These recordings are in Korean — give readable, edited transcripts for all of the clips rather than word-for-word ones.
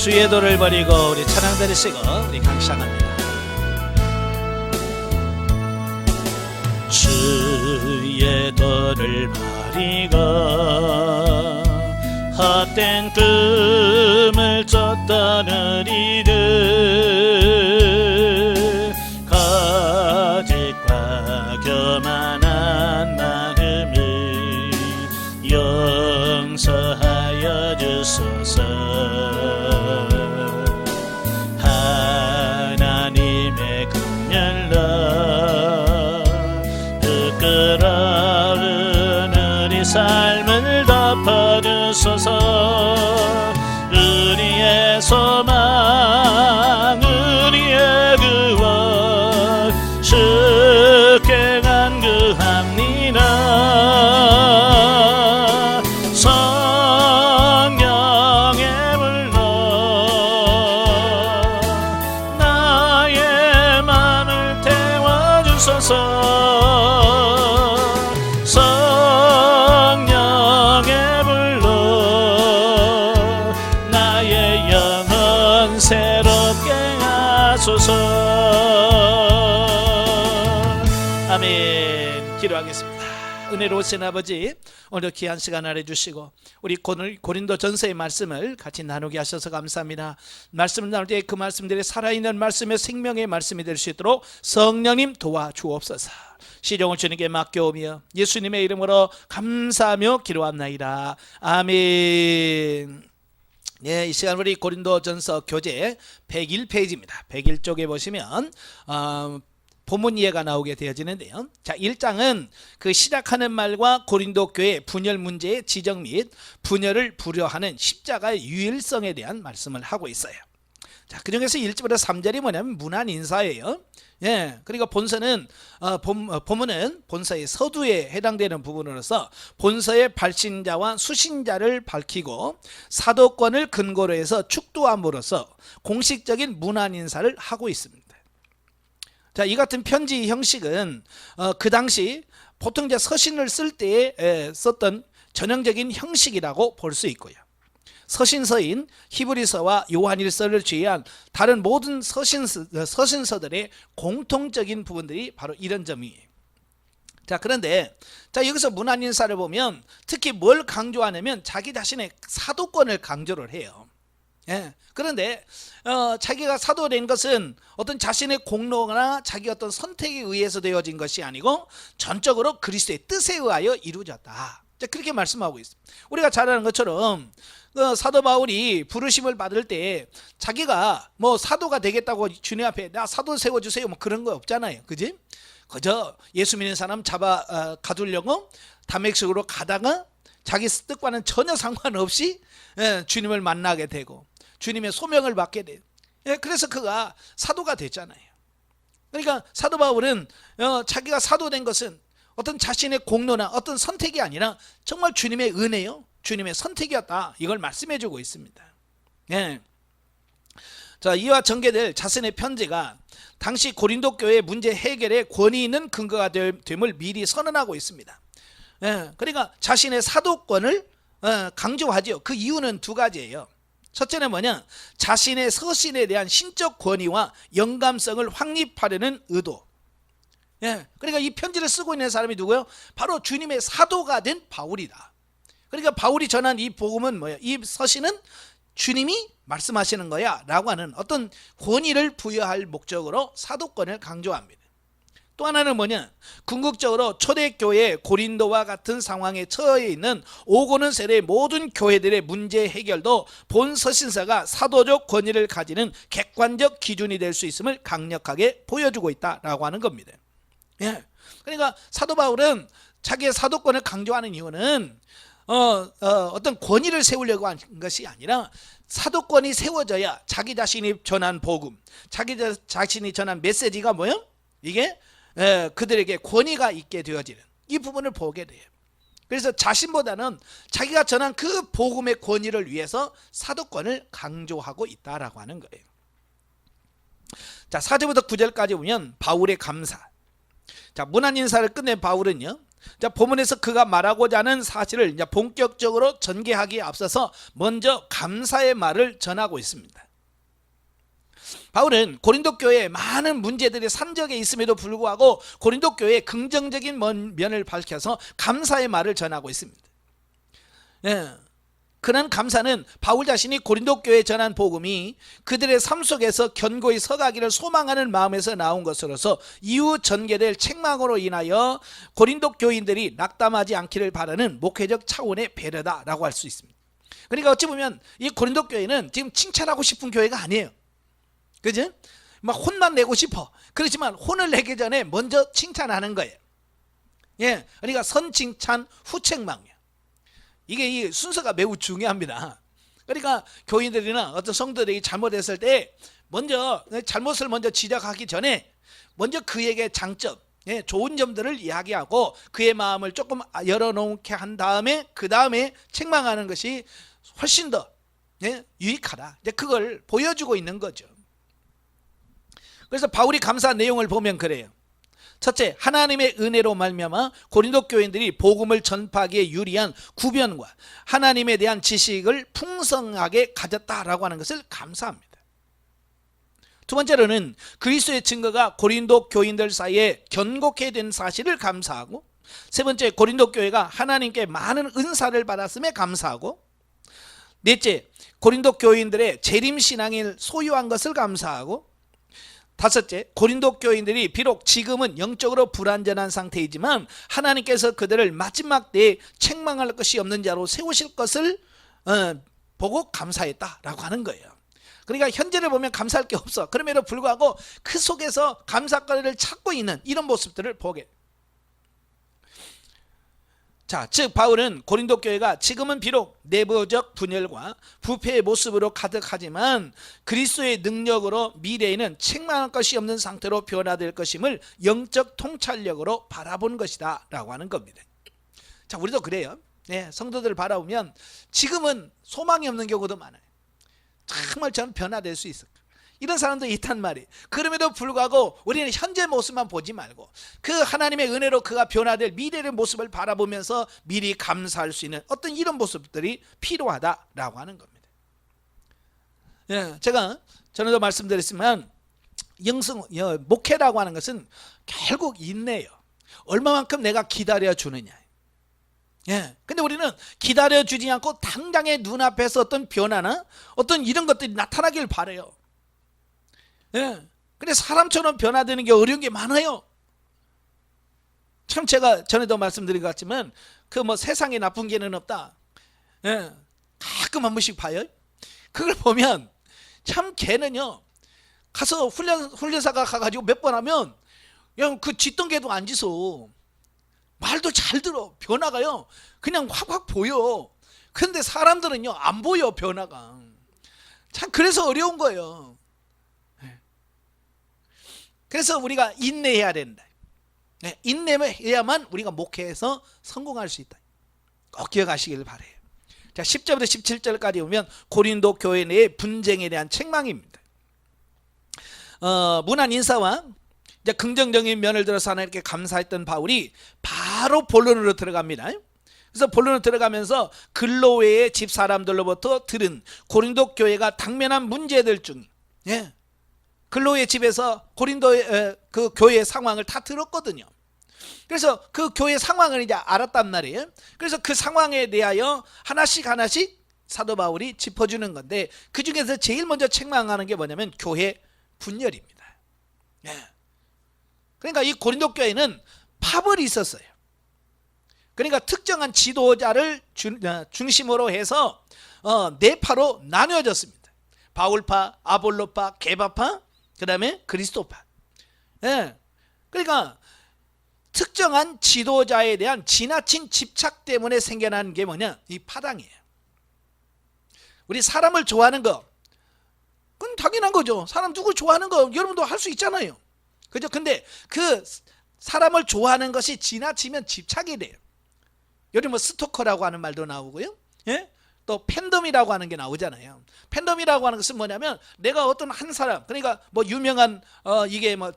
주의 도를 버리고 우리 찬양 드리시고 우리 감상합니다. 주의 도를 버리고 헛된 꿈을 쫓던 우리를 거짓과 교만한 마음을 용서하여 주소서. 하나님의 긍휼로 부끄러운 우리 삶을 덮어주소서. 우리의 소망 우리의 구원 주께 간구합니다. 성령의 불로 나의 맘을 태워주소서. 성령의 불로 나의 영혼 새롭게 하소서. 아멘. 기도하겠습니다. 은혜로우신 아버지, 오늘 귀한 시간 알려주시고 우리 고린도 전서의 말씀을 같이 나누게 하셔서 감사합니다. 말씀을 나눌 때 그 말씀들이 살아있는 말씀의 생명의 말씀이 될 수 있도록 성령님 도와주옵소서. 시종을 주님께 맡겨오며 예수님의 이름으로 감사하며 기도합나이다. 아멘. 네, 이 시간 우리 고린도전서 교재 101페이지입니다. 101쪽에 보시면 본문 이해가 나오게 되어지는데요. 자, 1장은 그 시작하는 말과 고린도 교회 분열 문제의 지적 및 분열을 불허하는 십자가의 유일성에 대한 말씀을 하고 있어요. 자, 그 중에서 1절부터 3절이 뭐냐면 문안 인사예요. 예, 그리고 본서는 본문은 본서의 서두에 해당되는 부분으로서 본서의 발신자와 수신자를 밝히고 사도권을 근거로 해서 축도함으로써 공식적인 문안 인사를 하고 있습니다. 자, 이 같은 편지 형식은 그 당시 보통 이제 서신을 쓸 때에 썼던 전형적인 형식이라고 볼 수 있고요. 서신서인 히브리서와 요한일서를 제외한 다른 모든 서신서들의 공통적인 부분들이 바로 이런 점이에요. 자, 그런데 자, 여기서 문안 인사를 보면 특히 뭘 강조하냐면 자기 자신의 사도권을 강조를 해요. 예, 그런데 자기가 사도된 것은 어떤 자신의 공로나 자기 어떤 선택에 의해서 되어진 것이 아니고 전적으로 그리스도의 뜻에 의하여 이루어졌다. 자, 그렇게 말씀하고 있습니다. 우리가 잘 아는 것처럼 사도 바울이 부르심을 받을 때 자기가 뭐 사도가 되겠다고 주님 앞에 나 사도 세워주세요 뭐 그런 거 없잖아요. 그지? 그저 예수 믿는 사람 잡아 가두려고 다메섹으로 가다가 자기 뜻과는 전혀 상관없이 주님을 만나게 되고 주님의 소명을 받게 돼요. 그래서 그가 사도가 됐잖아요. 그러니까 사도 바울은 자기가 사도된 것은 어떤 자신의 공로나 어떤 선택이 아니라 정말 주님의 은혜요, 주님의 선택이었다. 이걸 말씀해주고 있습니다. 예. 자, 이와 전개될 자신의 편지가 당시 고린도 교회 문제 해결에 권위 있는 근거가 됨을 미리 선언하고 있습니다. 예. 그러니까 자신의 사도권을 강조하죠. 그 이유는 두 가지예요. 첫째는 뭐냐? 자신의 서신에 대한 신적 권위와 영감성을 확립하려는 의도. 예, 그러니까 이 편지를 쓰고 있는 사람이 누구예요? 바로 주님의 사도가 된 바울이다. 그러니까 바울이 전한 이 복음은 뭐예요? 이 서신은 주님이 말씀하시는 거야 라고 하는 어떤 권위를 부여할 목적으로 사도권을 강조합니다. 또 하나는 뭐냐? 궁극적으로 초대교회 고린도와 같은 상황에 처해 있는 오고는 세대의 모든 교회들의 문제 해결도 본 서신서가 사도적 권위를 가지는 객관적 기준이 될 수 있음을 강력하게 보여주고 있다라고 하는 겁니다. 예. 그러니까 사도 바울은 자기의 사도권을 강조하는 이유는 어떤 권위를 세우려고 한 것이 아니라 사도권이 세워져야 자기 자신이 전한 복음, 자기 자신이 전한 메시지가 뭐예요? 이게 그들에게 권위가 있게 되어지는 이 부분을 보게 돼요. 그래서 자신보다는 자기가 전한 그 복음의 권위를 위해서 사도권을 강조하고 있다라고 하는 거예요. 자, 4절부터 9절까지 보면 바울의 감사. 자, 문안 인사를 끝낸 바울은요, 자, 본문에서 그가 말하고자 하는 사실을 이제 본격적으로 전개하기에 앞서서 먼저 감사의 말을 전하고 있습니다. 바울은 고린도 교회에 많은 문제들이 산적에 있음에도 불구하고 고린도 교회의 긍정적인 면을 밝혀서 감사의 말을 전하고 있습니다. 예. 그런 감사는 바울 자신이 고린도 교회에 전한 복음이 그들의 삶 속에서 견고히 서가기를 소망하는 마음에서 나온 것으로서 이후 전개될 책망으로 인하여 고린도 교인들이 낙담하지 않기를 바라는 목회적 차원의 배려다라고 할 수 있습니다. 그러니까 어찌 보면 이 고린도 교회는 지금 칭찬하고 싶은 교회가 아니에요. 그죠? 막 혼만 내고 싶어. 그렇지만 혼을 내기 전에 먼저 칭찬하는 거예요. 예, 그러니까 선칭찬 후책망이에요. 이게 이 순서가 매우 중요합니다. 그러니까 교인들이나 어떤 성도들이 잘못했을 때 먼저 잘못을 먼저 지적하기 전에 먼저 그에게 장점, 좋은 점들을 이야기하고 그의 마음을 조금 열어놓게 한 다음에 그 다음에 책망하는 것이 훨씬 더 유익하다. 이제 그걸 보여주고 있는 거죠. 그래서 바울이 감사한 내용을 보면 그래요. 첫째, 하나님의 은혜로 말미암아 고린도 교인들이 복음을 전파하기에 유리한 구변과 하나님에 대한 지식을 풍성하게 가졌다라고 하는 것을 감사합니다. 두 번째로는 그리스도의 증거가 고린도 교인들 사이에 견고케 된 사실을 감사하고, 세 번째, 고린도 교회가 하나님께 많은 은사를 받았음에 감사하고, 넷째, 고린도 교인들의 재림신앙을 소유한 것을 감사하고, 다섯째, 고린도 교인들이 비록 지금은 영적으로 불완전한 상태이지만 하나님께서 그들을 마지막 때에 책망할 것이 없는 자로 세우실 것을 보고 감사했다라고 하는 거예요. 그러니까 현재를 보면 감사할 게 없어. 그럼에도 불구하고 그 속에서 감사거리를 찾고 있는 이런 모습들을 보게. 자, 즉 바울은 고린도 교회가 지금은 비록 내부적 분열과 부패의 모습으로 가득하지만 그리스도의 능력으로 미래에는 책망할 것이 없는 상태로 변화될 것임을 영적 통찰력으로 바라본 것이다 라고 하는 겁니다. 자, 우리도 그래요. 성도들을 바라보면 지금은 소망이 없는 경우도 많아요. 정말 저는 변화될 수 있을까? 이런 사람도 있단 말이에요. 그럼에도 불구하고 우리는 현재 모습만 보지 말고 그 하나님의 은혜로 그가 변화될 미래의 모습을 바라보면서 미리 감사할 수 있는 어떤 이런 모습들이 필요하다라고 하는 겁니다. 제가 전에도 말씀드렸지만 목회라고 하는 것은 결국 인내예요. 얼마만큼 내가 기다려주느냐. 근데 우리는 기다려주지 않고 당장의 눈앞에서 어떤 변화나 어떤 이런 것들이 나타나길 바라요. 근데 사람처럼 변화되는 게 어려운 게 많아요. 참 제가 전에도 말씀드린 것 같지만 그 뭐 세상에 나쁜 개는 없다. 가끔 한 번씩 봐요. 그걸 보면 참 개는요 가서 훈련사가 가가지고 몇 번 하면 그냥 그 짖던 개도 안 짖어. 말도 잘 들어. 변화가요 그냥 확확 보여. 근데 사람들은요 안 보여 변화가. 참 그래서 어려운 거예요. 그래서 우리가 인내해야 된다. 인내해야만 우리가 목회에서 성공할 수 있다. 꼭 기억하시길 바라요. 자, 10절부터 17절까지 보면 고린도 교회 내의 분쟁에 대한 책망입니다. 무난 인사와 이제 긍정적인 면을 들어서 하나님께 감사했던 바울이 바로 본론으로 들어갑니다. 그래서 본론으로 들어가면서 글로웨의 집 사람들로부터 들은 고린도 교회가 당면한 문제들 중 글로의 집에서 고린도의 그 교회의 상황을 다 들었거든요. 그래서 그 교회 상황을 이제 알았단 말이에요. 그래서 그 상황에 대하여 하나씩 사도 바울이 짚어주는 건데 그 중에서 제일 먼저 책망하는 게 뭐냐면 교회 분열입니다. 그러니까 이 고린도 교회는 파벌이 있었어요. 그러니까 특정한 지도자를 중심으로 해서 네 파로 나뉘어졌습니다. 바울파, 아볼로파, 게바파, 그 다음에 그리스도파. 그러니까 특정한 지도자에 대한 지나친 집착 때문에 생겨나는 게 뭐냐? 이 파당이에요. 우리 사람을 좋아하는 거 그건 당연한 거죠. 사람 누구 좋아하는 거 여러분도 할 수 있잖아요. 그죠? 근데 그 사람을 좋아하는 것이 지나치면 집착이 돼요. 요즘 뭐 스토커라고 하는 말도 나오고요. 또 팬덤이라고 하는 게 나오잖아요. 팬덤이라고 하는 것은 뭐냐면 내가 어떤 한 사람, 그러니까 뭐 유명한 이게 뭐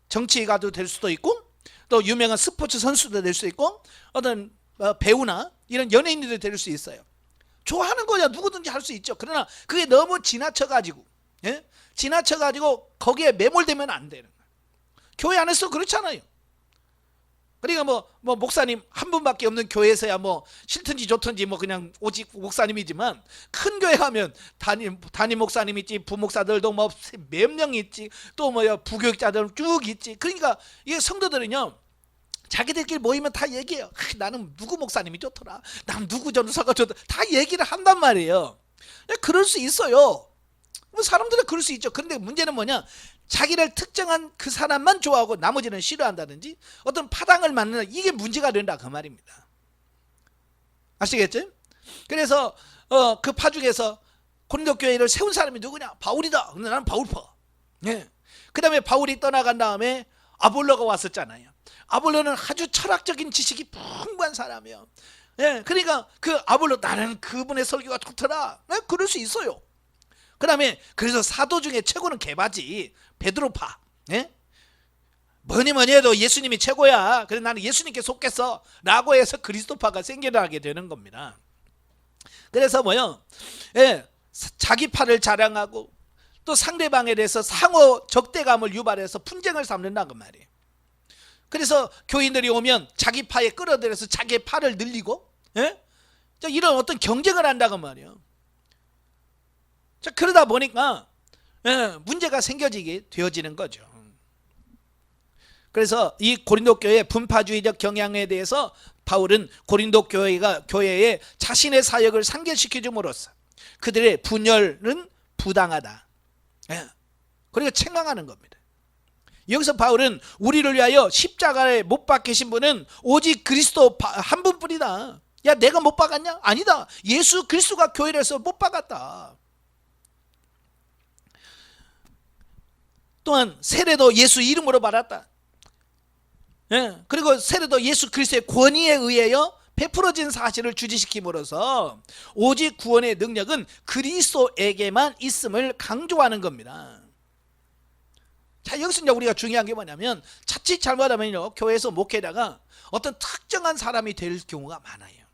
정치가도 될 수도 있고 또 유명한 스포츠 선수도 될 수 있고 어떤 배우나 이런 연예인들도 될 수 있어요. 좋아하는 거야 누구든지 할 수 있죠. 그러나 그게 너무 지나쳐가지고 지나쳐가지고 거기에 매몰되면 안 되는 거예요. 교회 안에서 그렇잖아요. 그러니까 뭐 목사님 한 분밖에 없는 교회에서야 뭐 싫든지 좋든지 뭐 그냥 오직 목사님이지만 큰 교회 가면 담임 목사님 있지, 부목사들도 뭐 몇 명 있지, 또 뭐 부교육자들 쭉 있지. 그러니까 이 성도들은요 자기들끼리 모이면 다 얘기해요. 나는 누구 목사님이 좋더라, 난 누구 전도사가 좋더라, 다 얘기를 한단 말이에요. 그럴 수 있어요. 사람들은 그럴 수 있죠. 그런데 문제는 뭐냐, 자기를 특정한 그 사람만 좋아하고 나머지는 싫어한다든지 어떤 파당을 만든다, 이게 문제가 된다 그 말입니다. 아시겠죠? 그래서 그 파죽에서 고린도 교회를 세운 사람이 누구냐? 바울이다. 근데 나는 바울파. 그 다음에 바울이 떠나간 다음에 아볼로가 왔었잖아요. 아볼로는 아주 철학적인 지식이 풍부한 사람이에요. 그러니까 그 아볼로, 나는 그분의 설교가 좋더라. 그럴 수 있어요. 그 다음에 그래서 사도 중에 최고는 게바지, 베드로파. 뭐니 해도 예수님이 최고야. 그래서 나는 예수님께 속겠어 라고 해서 그리스도파가 생겨나게 되는 겁니다. 그래서 자기 파를 자랑하고 또 상대방에 대해서 상호 적대감을 유발해서 분쟁을 삼는다고 말이에요. 그래서 교인들이 오면 자기 파에 끌어들여서 자기의 파를 늘리고 이런 어떤 경쟁을 한다고 말이에요. 자, 그러다 보니까 문제가 생겨지게 되어지는 거죠. 그래서 이 고린도 교회의 분파주의적 경향에 대해서 바울은 고린도 교회에 자신의 사역을 상기시켜 줌으로써 그들의 분열은 부당하다, 그리고 책망하는 겁니다. 여기서 바울은 우리를 위하여 십자가에 못 박히신 분은 오직 그리스도 한 분뿐이다. 야, 내가 못 박았냐? 아니다. 예수 그리스도가 교회를 해서 못 박았다. 또한 세례도 예수 이름으로 받았다. 그리고 세례도 예수 그리스도의 권위에 의하여 베풀어진 사실을 주지시킴으로써 오직 구원의 능력은 그리스도에게만 있음을 강조하는 겁니다. 자, 여기서 이제 우리가 중요한 게 뭐냐면, 자칫 잘못하면요 교회에서 목회자가 어떤 특정한 사람이 될 경우가 많아요.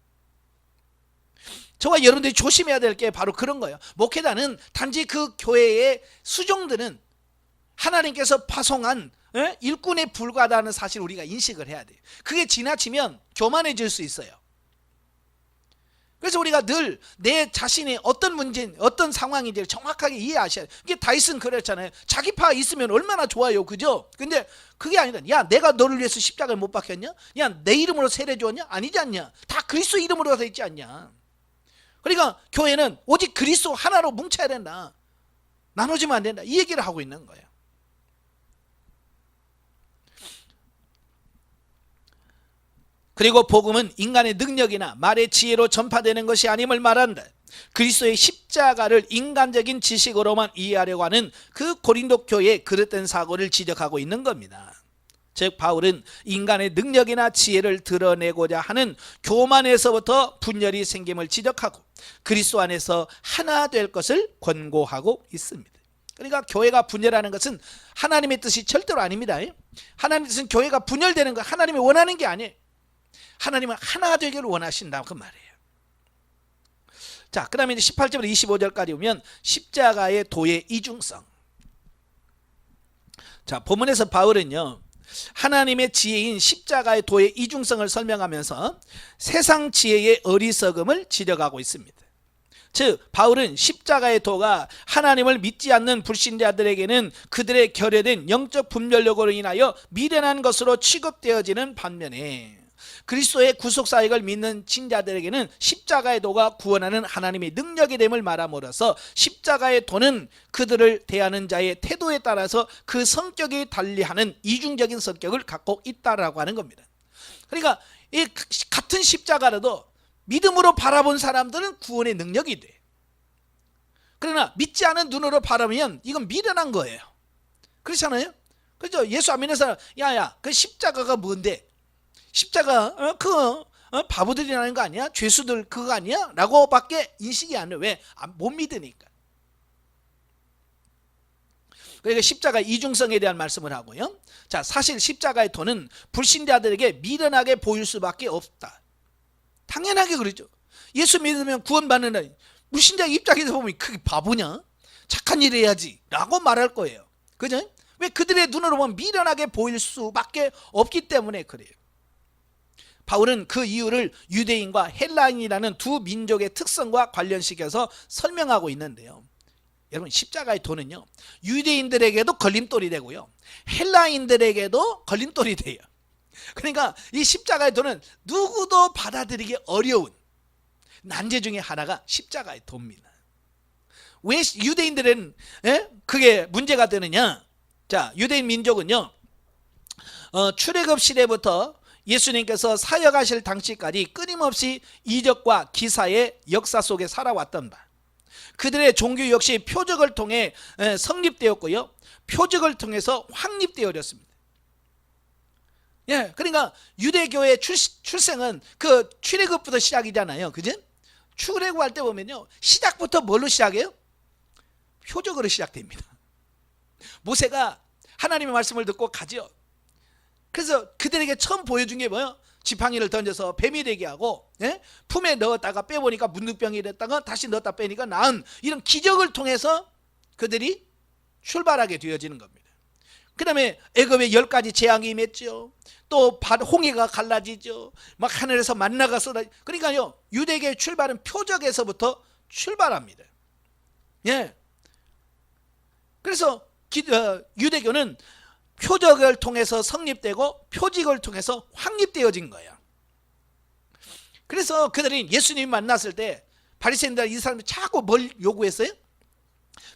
저와 여러분들이 조심해야 될 게 바로 그런 거예요. 목회자는 단지 그 교회의 수종들은 하나님께서 파송한 일꾼에 불과하다는 사실을 우리가 인식을 해야 돼요. 그게 지나치면 교만해질 수 있어요. 그래서 우리가 늘 내 자신이 어떤 문제, 어떤 상황인지를 정확하게 이해하셔야 돼요. 이게 다윗은 그랬잖아요. 자기 파 있으면 얼마나 좋아요, 그죠? 근데 그게 아니다. 야, 내가 너를 위해서 십자가를 못 박혔냐? 야, 내 이름으로 세례 줬냐? 아니지 않냐? 다 그리스도 이름으로 돼 있지 않냐? 그러니까 교회는 오직 그리스도 하나로 뭉쳐야 된다. 나눠지면 안 된다. 이 얘기를 하고 있는 거예요. 그리고 복음은 인간의 능력이나 말의 지혜로 전파되는 것이 아님을 말한다. 그리스도의 십자가를 인간적인 지식으로만 이해하려고 하는 그 고린도 교회의 그릇된 사고를 지적하고 있는 겁니다. 즉 바울은 인간의 능력이나 지혜를 드러내고자 하는 교만에서부터 분열이 생김을 지적하고 그리스도 안에서 하나 될 것을 권고하고 있습니다. 그러니까 교회가 분열하는 것은 하나님의 뜻이 절대로 아닙니다. 하나님의 뜻은 교회가 분열되는 거 하나님이 원하는 게 아니에요. 하나님은 하나 되기를 원하신다 그 말이에요. 자, 그 다음에 이제 18절부터 25절까지 보면 십자가의 도의 이중성. 자, 본문에서 바울은요 하나님의 지혜인 십자가의 도의 이중성을 설명하면서 세상 지혜의 어리석음을 지적하고 있습니다. 즉 바울은 십자가의 도가 하나님을 믿지 않는 불신자들에게는 그들의 결여된 영적 분별력으로 인하여 미련한 것으로 취급되어지는 반면에 그리스도의 구속사역을 믿는 신자들에게는 십자가의 도가 구원하는 하나님의 능력이 됨을 말함으로써 십자가의 도는 그들을 대하는 자의 태도에 따라서 그 성격이 달리하는 이중적인 성격을 갖고 있다라고 하는 겁니다. 그러니까 이 같은 십자가라도 믿음으로 바라본 사람들은 구원의 능력이 돼. 그러나 믿지 않은 눈으로 바라보면 이건 미련한 거예요. 그렇잖아요? 그죠? 예수 안 믿는 사람, 야야, 그 십자가가 뭔데? 십자가 바보들이라는 거 아니야? 죄수들 그거 아니야? 라고 밖에 인식이 안 해. 왜? 못 믿으니까. 그러니까 십자가 이중성에 대한 말씀을 하고요. 자, 사실 십자가의 도는 불신자들에게 미련하게 보일 수밖에 없다. 당연하게 그러죠. 예수 믿으면 구원받는 불신자 입장에서 보면 그게 바보냐? 착한 일 해야지 라고 말할 거예요. 그죠? 왜? 그들의 눈으로 보면 미련하게 보일 수밖에 없기 때문에 그래요. 바울은 그 이유를 유대인과 헬라인이라는 두 민족의 특성과 관련시켜서 설명하고 있는데요. 여러분, 십자가의 도는요, 유대인들에게도 걸림돌이 되고요, 헬라인들에게도 걸림돌이 돼요. 그러니까 이 십자가의 도는 누구도 받아들이기 어려운 난제 중에 하나가 십자가의 도입니다. 왜 유대인들은 그게 문제가 되느냐? 자, 유대인 민족은요, 출애굽 시대부터 예수님께서 사역하실 당시까지 끊임없이 이적과 기사의 역사 속에 살아왔던 바, 그들의 종교 역시 표적을 통해 성립되었고요, 표적을 통해서 확립되어졌습니다. 예, 그러니까 유대교의 출생은 그 출애굽부터 시작이잖아요. 그죠? 출애굽할 때 보면요, 시작부터 뭘로 시작해요? 표적으로 시작됩니다. 모세가 하나님의 말씀을 듣고 가죠. 그래서 그들에게 처음 보여준 게 뭐예요? 지팡이를 던져서 뱀이 되게 하고, 품에 넣었다가 빼보니까 문둥병이 됐다가 다시 넣었다 빼니까 나은, 이런 기적을 통해서 그들이 출발하게 되어지는 겁니다. 그 다음에 애굽에 10가지 재앙이 임했죠. 또 홍해가 갈라지죠. 막 하늘에서 만나가 쏟아. 그러니까요, 유대교의 출발은 표적에서부터 출발합니다. 예. 그래서 유대교는 표적을 통해서 성립되고 표직을 통해서 확립되어진 거예요. 그래서 그들이 예수님 만났을 때 바리새인들 이 사람이 자꾸 뭘 요구했어요?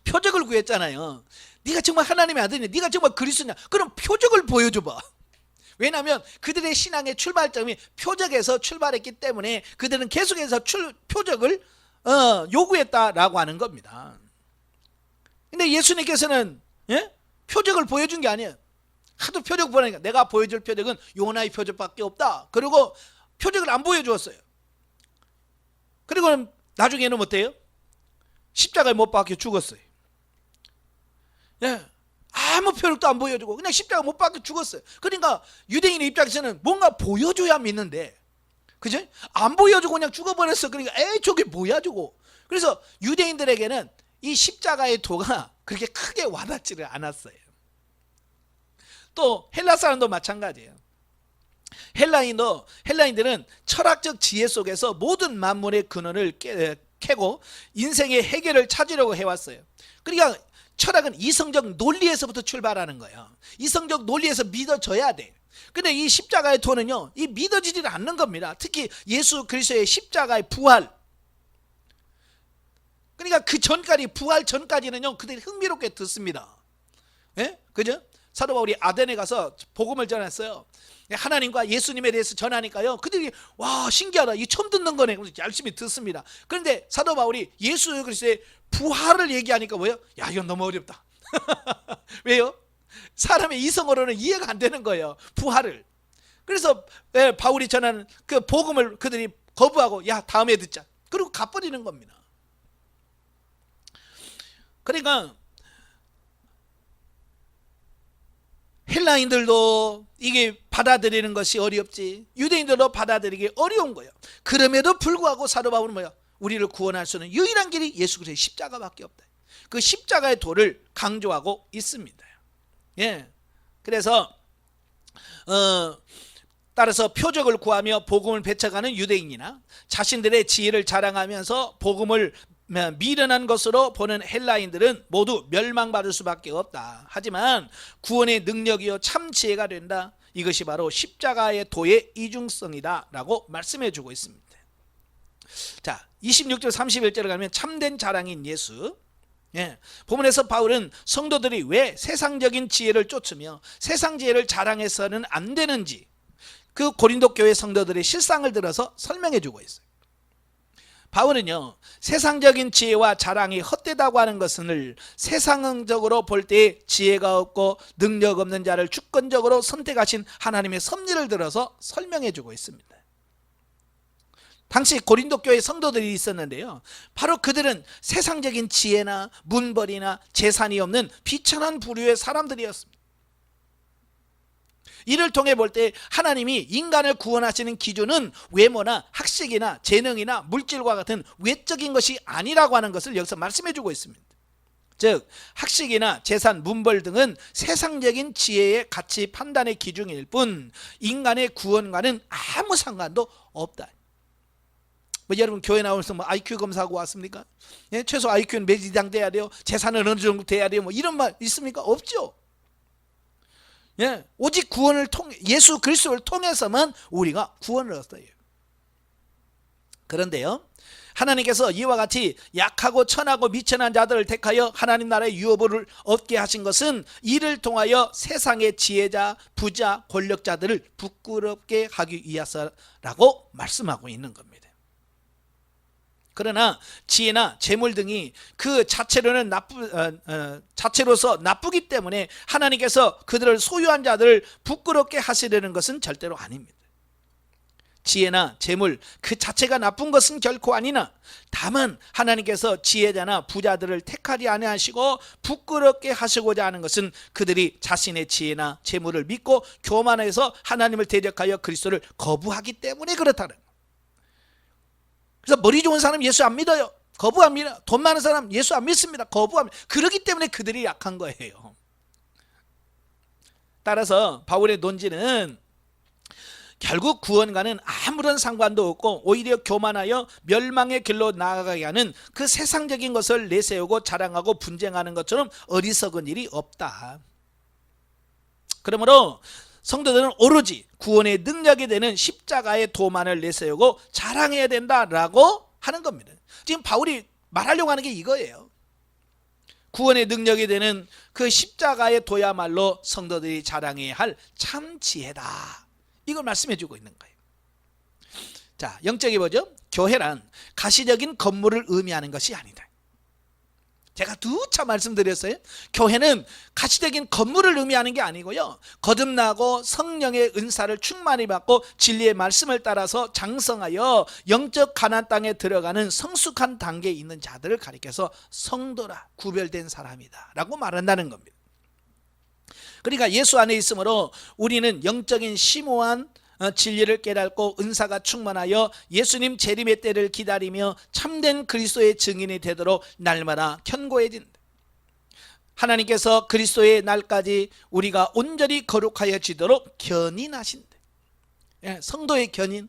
표적을 구했잖아요. 네가 정말 하나님의 아들이냐? 네가 정말 그리스도냐? 그럼 표적을 보여줘봐. 왜냐하면 그들의 신앙의 출발점이 표적에서 출발했기 때문에 그들은 계속해서 표적을 요구했다라고 하는 겁니다. 근데 예수님께서는 표적을 보여준 게 아니에요. 하도 표적 보니까 내가 보여줄 표적은 요나의 표적밖에 없다. 그리고 표적을 안 보여주었어요. 그리고 나중에는 어때요? 십자가에 못 박혀 죽었어요. 예, 아무 표적도 안 보여주고 그냥 십자가 못 박혀 죽었어요. 그러니까 유대인의 입장에서는 뭔가 보여줘야 믿는데, 그죠? 안 보여주고 그냥 죽어버렸어. 그러니까 에이 저게 뭐야 저거. 그래서 유대인들에게는 이 십자가의 도가 그렇게 크게 와닿지를 않았어요. 또 헬라 사람도 마찬가지예요. 헬라인들은 철학적 지혜 속에서 모든 만물의 근원을 캐고 인생의 해결을 찾으려고 해왔어요. 그러니까 철학은 이성적 논리에서부터 출발하는 거예요. 이성적 논리에서 믿어져야 돼. 근데 이 십자가의 도는요, 이 믿어지지 않는 겁니다. 특히 예수 그리스도의 십자가의 부활. 그러니까 그 전까지, 부활 전까지는요, 그들이 흥미롭게 듣습니다. 예? 그죠? 사도 바울이 아덴에 가서 복음을 전했어요. 하나님과 예수님에 대해서 전하니까요, 그들이 와 신기하다, 이 처음 듣는 거네. 그래서 열심히 듣습니다. 그런데 사도 바울이 예수 그리스도의 부활을 얘기하니까 뭐예요? 야, 이건 너무 어렵다. 왜요? 사람의 이성으로는 이해가 안 되는 거예요, 부활을. 그래서 바울이 전하는 그 복음을 그들이 거부하고, 야 다음에 듣자, 그리고 가버리는 겁니다. 그러니까 헬라인들도 이게 받아들이는 것이 어렵지, 유대인들도 받아들이기 어려운 거예요. 그럼에도 불구하고 사도 바울은 뭐야? 우리를 구원할 수 있는 유일한 길이 예수 그리스도의 십자가밖에 없다. 그 십자가의 도를 강조하고 있습니다. 예. 그래서 따라서 표적을 구하며 복음을 배척하는 유대인이나 자신들의 지혜를 자랑하면서 복음을 미련한 것으로 보는 헬라인들은 모두 멸망받을 수밖에 없다. 하지만 구원의 능력이요 참 지혜가 된다. 이것이 바로 십자가의 도의 이중성이다 라고 말씀해 주고 있습니다. 자, 26절 31절을 가면 참된 자랑인 예수. 예, 본문에서 바울은 성도들이 왜 세상적인 지혜를 쫓으며 세상 지혜를 자랑해서는 안 되는지 그 고린도 교회 성도들의 실상을 들어서 설명해 주고 있어요. 바울은요, 세상적인 지혜와 자랑이 헛되다고 하는 것을 세상적으로 볼 때 지혜가 없고 능력 없는 자를 주권적으로 선택하신 하나님의 섭리를 들어서 설명해 주고 있습니다. 당시 고린도 교회 성도들이 있었는데요, 바로 그들은 세상적인 지혜나 문벌이나 재산이 없는 비천한 부류의 사람들이었습니다. 이를 통해 볼 때 하나님이 인간을 구원하시는 기준은 외모나 학식이나 재능이나 물질과 같은 외적인 것이 아니라고 하는 것을 여기서 말씀해 주고 있습니다. 즉 학식이나 재산, 문벌 등은 세상적인 지혜의 가치 판단의 기준일 뿐 인간의 구원과는 아무 상관도 없다. 여러분 교회 나오면서 IQ 검사하고 왔습니까? 예? 최소 IQ는 몇 이상 돼야 돼요? 재산은 어느 정도 돼야 돼요? 이런 말 있습니까? 없죠. 예, 오직 구원을 통해 예수 그리스도를 통해서만 우리가 구원을 얻어요. 그런데요, 하나님께서 이와 같이 약하고 천하고 미천한 자들을 택하여 하나님 나라의 유업을 얻게 하신 것은 이를 통하여 세상의 지혜자, 부자, 권력자들을 부끄럽게 하기 위해서라고 말씀하고 있는 겁니다. 그러나 지혜나 재물 등이 그 자체로는 자체로서 나쁘기 때문에 하나님께서 그들을 소유한 자들을 부끄럽게 하시려는 것은 절대로 아닙니다. 지혜나 재물 그 자체가 나쁜 것은 결코 아니나 다만 하나님께서 지혜자나 부자들을 택하지 아니하시고 부끄럽게 하시고자 하는 것은 그들이 자신의 지혜나 재물을 믿고 교만해서 하나님을 대적하여 그리스도를 거부하기 때문에 그렇다는 거예요. 그래서 머리 좋은 사람 예수 안 믿어요. 거부합니다. 돈 많은 사람 예수 안 믿습니다. 거부합니다. 그렇기 때문에 그들이 약한 거예요. 따라서 바울의 논지는 결국 구원과는 아무런 상관도 없고 오히려 교만하여 멸망의 길로 나아가게 하는 그 세상적인 것을 내세우고 자랑하고 분쟁하는 것처럼 어리석은 일이 없다. 그러므로 성도들은 오로지 구원의 능력이 되는 십자가의 도만을 내세우고 자랑해야 된다라고 하는 겁니다. 지금 바울이 말하려고 하는 게 이거예요. 구원의 능력이 되는 그 십자가의 도야말로 성도들이 자랑해야 할 참 지혜다. 이걸 말씀해 주고 있는 거예요. 자, 영적이 뭐죠? 교회란 가시적인 건물을 의미하는 것이 아니다. 제가 누차 말씀드렸어요. 교회는 가시적인 건물을 의미하는 게 아니고요, 거듭나고 성령의 은사를 충만히 받고 진리의 말씀을 따라서 장성하여 영적 가나안 땅에 들어가는 성숙한 단계에 있는 자들을 가리켜서 성도라, 구별된 사람이다 라고 말한다는 겁니다. 그러니까 예수 안에 있으므로 우리는 영적인 심오한 진리를 깨닫고 은사가 충만하여 예수님 재림의 때를 기다리며 참된 그리스도의 증인이 되도록 날마다 견고해진다. 하나님께서 그리스도의 날까지 우리가 온전히 거룩하여지도록 견인하신다. 예, 성도의 견인.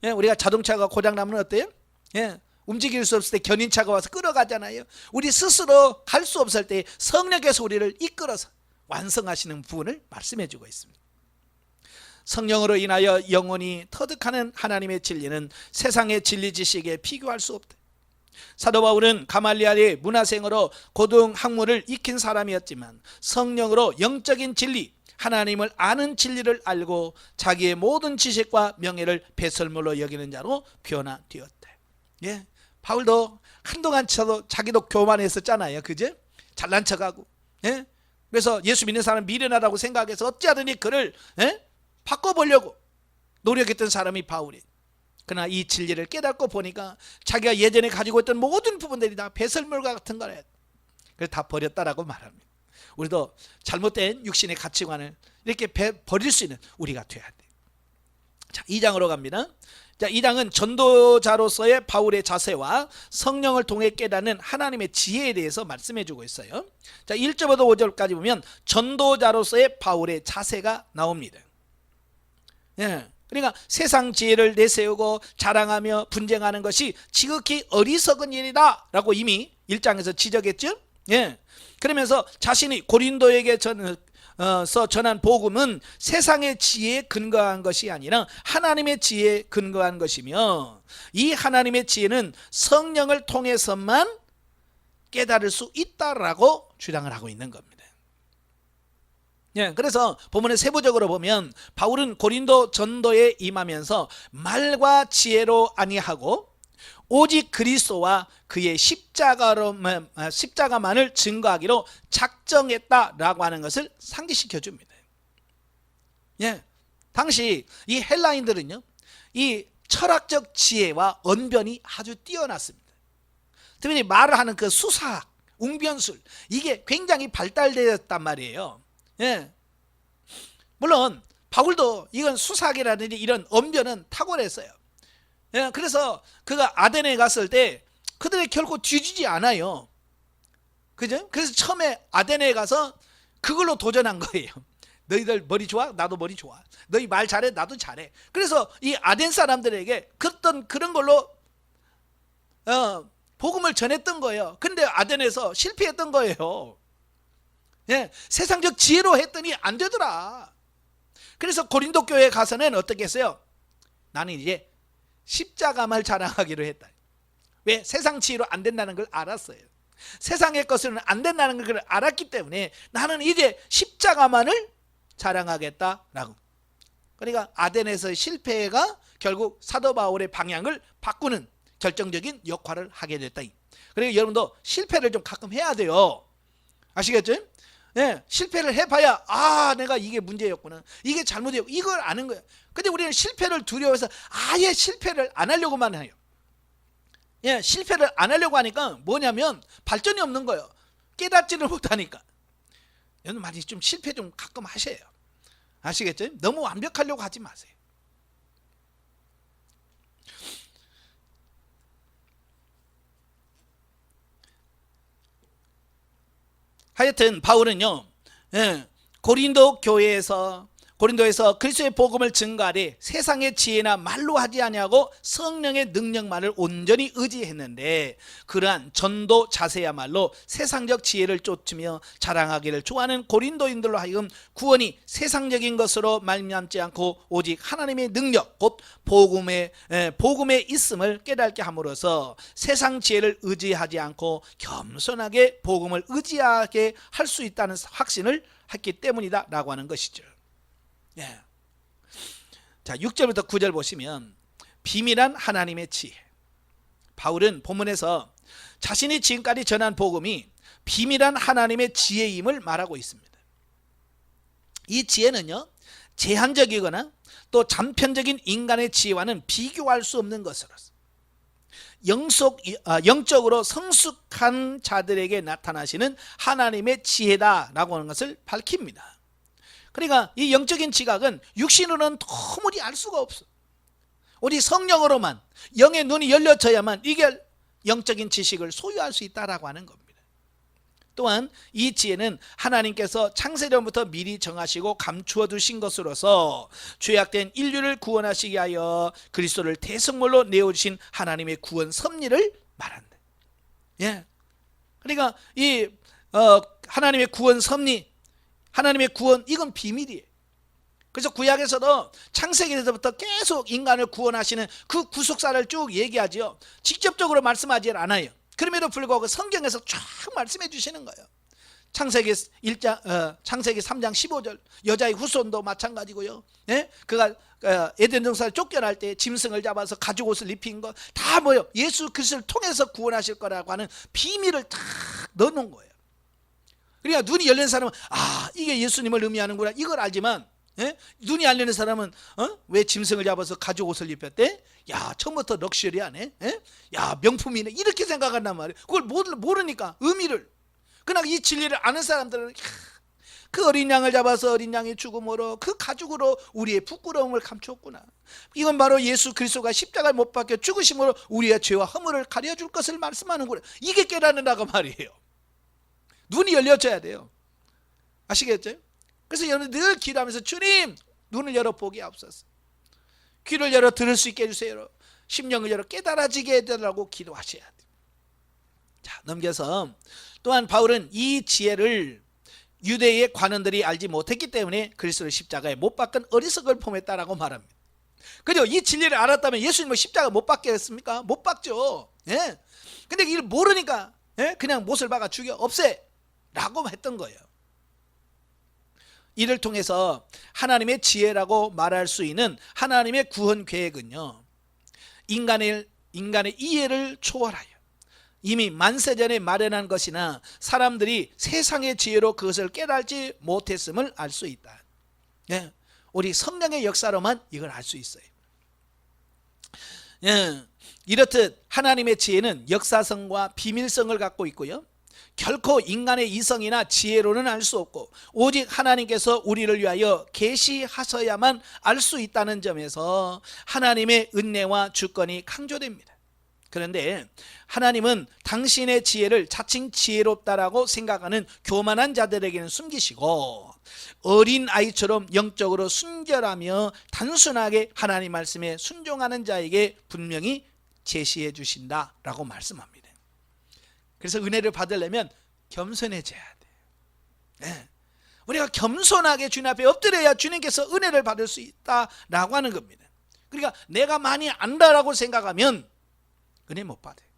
예, 우리가 자동차가 고장나면 어때요? 예, 움직일 수 없을 때 견인차가 와서 끌어가잖아요. 우리 스스로 갈 수 없을 때 성령께서 우리를 이끌어서 완성하시는 부분을 말씀해 주고 있습니다. 성령으로 인하여 영혼이 터득하는 하나님의 진리는 세상의 진리 지식에 비교할 수 없다. 사도 바울은 가말리엘의 문화생으로 고등학문을 익힌 사람이었지만 성령으로 영적인 진리, 하나님을 아는 진리를 알고 자기의 모든 지식과 명예를 배설물로 여기는 자로 변화되었다. 예, 바울도 한동안 자기도 교만했었잖아요. 그죠? 잘난 척하고. 예? 그래서 예수 믿는 사람 미련하다고 생각해서 어찌하든지 그를 바꿔보려고 노력했던 사람이 바울이. 그러나 이 진리를 깨닫고 보니까 자기가 예전에 가지고 있던 모든 부분들이 다 배설물과 같은 거래. 그래서 다 버렸다라고 말합니다. 우리도 잘못된 육신의 가치관을 이렇게 버릴 수 있는 우리가 돼야 돼. 자, 2장으로 갑니다. 자, 2장은 전도자로서의 바울의 자세와 성령을 통해 깨닫는 하나님의 지혜에 대해서 말씀해 주고 있어요. 자, 1절부터 5절까지 보면 전도자로서의 바울의 자세가 나옵니다. 예, 그러니까 세상 지혜를 내세우고 자랑하며 분쟁하는 것이 지극히 어리석은 일이다 라고 이미 1장에서 지적했죠. 예, 그러면서 자신이 고린도에게 전한 복음은 세상의 지혜에 근거한 것이 아니라 하나님의 지혜에 근거한 것이며 이 하나님의 지혜는 성령을 통해서만 깨달을 수 있다라고 주장을 하고 있는 겁니다. 예, 그래서 본문의 세부적으로 보면 바울은 고린도 전도에 임하면서 말과 지혜로 아니하고 오직 그리스도와 그의 십자가만을 증거하기로 작정했다라고 하는 것을 상기시켜 줍니다. 예, 당시 이 헬라인들은요, 이 철학적 지혜와 언변이 아주 뛰어났습니다. 특히 말을 하는 그 수사학, 웅변술, 이게 굉장히 발달되었단 말이에요. 예. 물론 바울도 이건 수사학이라든지 이런 언변은 탁월했어요. 예. 그래서 그가 아덴에 갔을 때 그들이 결코 뒤지지 않아요. 그죠? 그래서 처음에 아덴에 가서 그걸로 도전한 거예요. 너희들 머리 좋아? 나도 머리 좋아. 너희 말 잘해? 나도 잘해. 그래서 이 아덴 사람들에게 그런 걸로 복음을 전했던 거예요. 근데 아덴에서 실패했던 거예요. 예, 세상적 지혜로 했더니 안 되더라. 그래서 고린도 교회에 가서는 어떻게 했어요? 나는 이제 십자가만 자랑하기로 했다. 왜? 세상 지혜로 안 된다는 걸 알았어요. 세상의 것으로는 안 된다는 걸 알았기 때문에 나는 이제 십자가만을 자랑하겠다라고. 그러니까 아덴에서의 실패가 결국 사도 바울의 방향을 바꾸는 결정적인 역할을 하게 됐다. 그러니까 여러분도 실패를 좀 가끔 해야 돼요. 아시겠죠? 네, 실패를 해봐야 내가 이게 문제였구나, 이게 잘못이었고, 이걸 아는 거예요. 근데 우리는 실패를 두려워해서 아예 실패를 안 하려고만 해요. 예, 실패를 안 하려고 하니까 뭐냐면 발전이 없는 거예요. 깨닫지를 못하니까. 여러분 많이 좀 실패 좀 가끔 하셔요. 아시겠죠? 너무 완벽하려고 하지 마세요. 하여튼 바울은요, 고린도에서 그리스도의 복음을 증거하되 세상의 지혜나 말로 하지 아니하고 성령의 능력만을 온전히 의지했는데, 그러한 전도 자세야말로 세상적 지혜를 쫓으며 자랑하기를 좋아하는 고린도인들로 하여금 구원이 세상적인 것으로 말미암지 않고 오직 하나님의 능력 곧 복음에 있음을 깨닫게 함으로써 세상 지혜를 의지하지 않고 겸손하게 복음을 의지하게 할 수 있다는 확신을 했기 때문이다 라고 하는 것이죠. 예. 자, 6절부터 9절 보시면 비밀한 하나님의 지혜. 바울은 본문에서 자신이 지금까지 전한 복음이 비밀한 하나님의 지혜임을 말하고 있습니다. 이 지혜는요, 제한적이거나 또 단편적인 인간의 지혜와는 비교할 수 없는 것으로서 영적으로 성숙한 자들에게 나타나시는 하나님의 지혜다라고 하는 것을 밝힙니다. 그러니까 이 영적인 지각은 육신으로는 도무지 알 수가 없어. 우리 성령으로만, 영의 눈이 열려져야만 이게 영적인 지식을 소유할 수 있다라고 하는 겁니다. 또한 이 지혜는 하나님께서 창세전부터 미리 정하시고 감추어 두신 것으로서 죄악된 인류를 구원하시기 위하여 그리스도를 대성물로 내어주신 하나님의 구원 섭리를 말한다. 예. 그러니까 이 하나님의 구원 섭리, 하나님의 구원, 이건 비밀이에요. 그래서 구약에서도 창세기에서부터 계속 인간을 구원하시는 그 구속사를 쭉 얘기하지요. 직접적으로 말씀하지 않아요. 그럼에도 불구하고 성경에서 쫙 말씀해 주시는 거예요. 창세기 3장 15절 여자의 후손도 마찬가지고요. 예? 그가 에덴 동산을 쫓겨날 때 짐승을 잡아서 가죽 옷을 입힌 거 다 뭐예요? 예수 그리스도를 통해서 구원하실 거라고 하는 비밀을 다 넣어놓은 거예요. 그러니까 눈이 열린 사람은 이게 예수님을 의미하는구나, 이걸 알지만, 예? 눈이 안 열린 사람은 왜 짐승을 잡아서 가죽 옷을 입혔대? 야, 처음부터 럭셔리하네. 예? 야, 명품이네. 이렇게 생각한단 말이에요. 그걸 모르니까 의미를. 그러나 이 진리를 아는 사람들은 그 어린 양을 잡아서 어린 양의 죽음으로 그 가죽으로 우리의 부끄러움을 감췄구나. 이건 바로 예수 그리스도가 십자가에 못 박혀 죽으심으로 우리의 죄와 허물을 가려줄 것을 말씀하는구나. 이게 깨닫는다고 말이에요. 눈이 열려져야 돼요. 아시겠죠? 그래서 여러분 늘 기도하면서 주님, 눈을 열어 보게 하옵소서. 귀를 열어 들을 수 있게 해주세요. 심령을 열어 깨달아지게 해달라고 기도하셔야 돼요. 자, 넘겨서 또한 바울은 이 지혜를 유대의 관원들이 알지 못했기 때문에 그리스도를 십자가에 못 박은 어리석을 범했다라고 말합니다. 그죠? 이 진리를 알았다면 예수님을 십자가 못 박겠습니까? 못 박죠. 예. 근데 이걸 모르니까 그냥 못을 박아 죽여 없애 라고 했던 거예요. 이를 통해서 하나님의 지혜라고 말할 수 있는 하나님의 구원 계획은요, 인간의 이해를 초월하여 이미 만세전에 마련한 것이나 사람들이 세상의 지혜로 그것을 깨달지 못했음을 알 수 있다. 예, 우리 성령의 역사로만 이걸 알 수 있어요. 예, 이렇듯 하나님의 지혜는 역사성과 비밀성을 갖고 있고요, 결코 인간의 이성이나 지혜로는 알 수 없고 오직 하나님께서 우리를 위하여 계시하셔야만 알 수 있다는 점에서 하나님의 은혜와 주권이 강조됩니다. 그런데 하나님은 당신의 지혜를 자칭 지혜롭다라고 생각하는 교만한 자들에게는 숨기시고 어린 아이처럼 영적으로 순결하며 단순하게 하나님 말씀에 순종하는 자에게 분명히 제시해 주신다라고 말씀합니다. 그래서 은혜를 받으려면 겸손해져야 돼요. 네. 우리가 겸손하게 주님 앞에 엎드려야 주님께서 은혜를 받을 수 있다라고 하는 겁니다. 그러니까 내가 많이 안다라고 생각하면 은혜 못 받아요.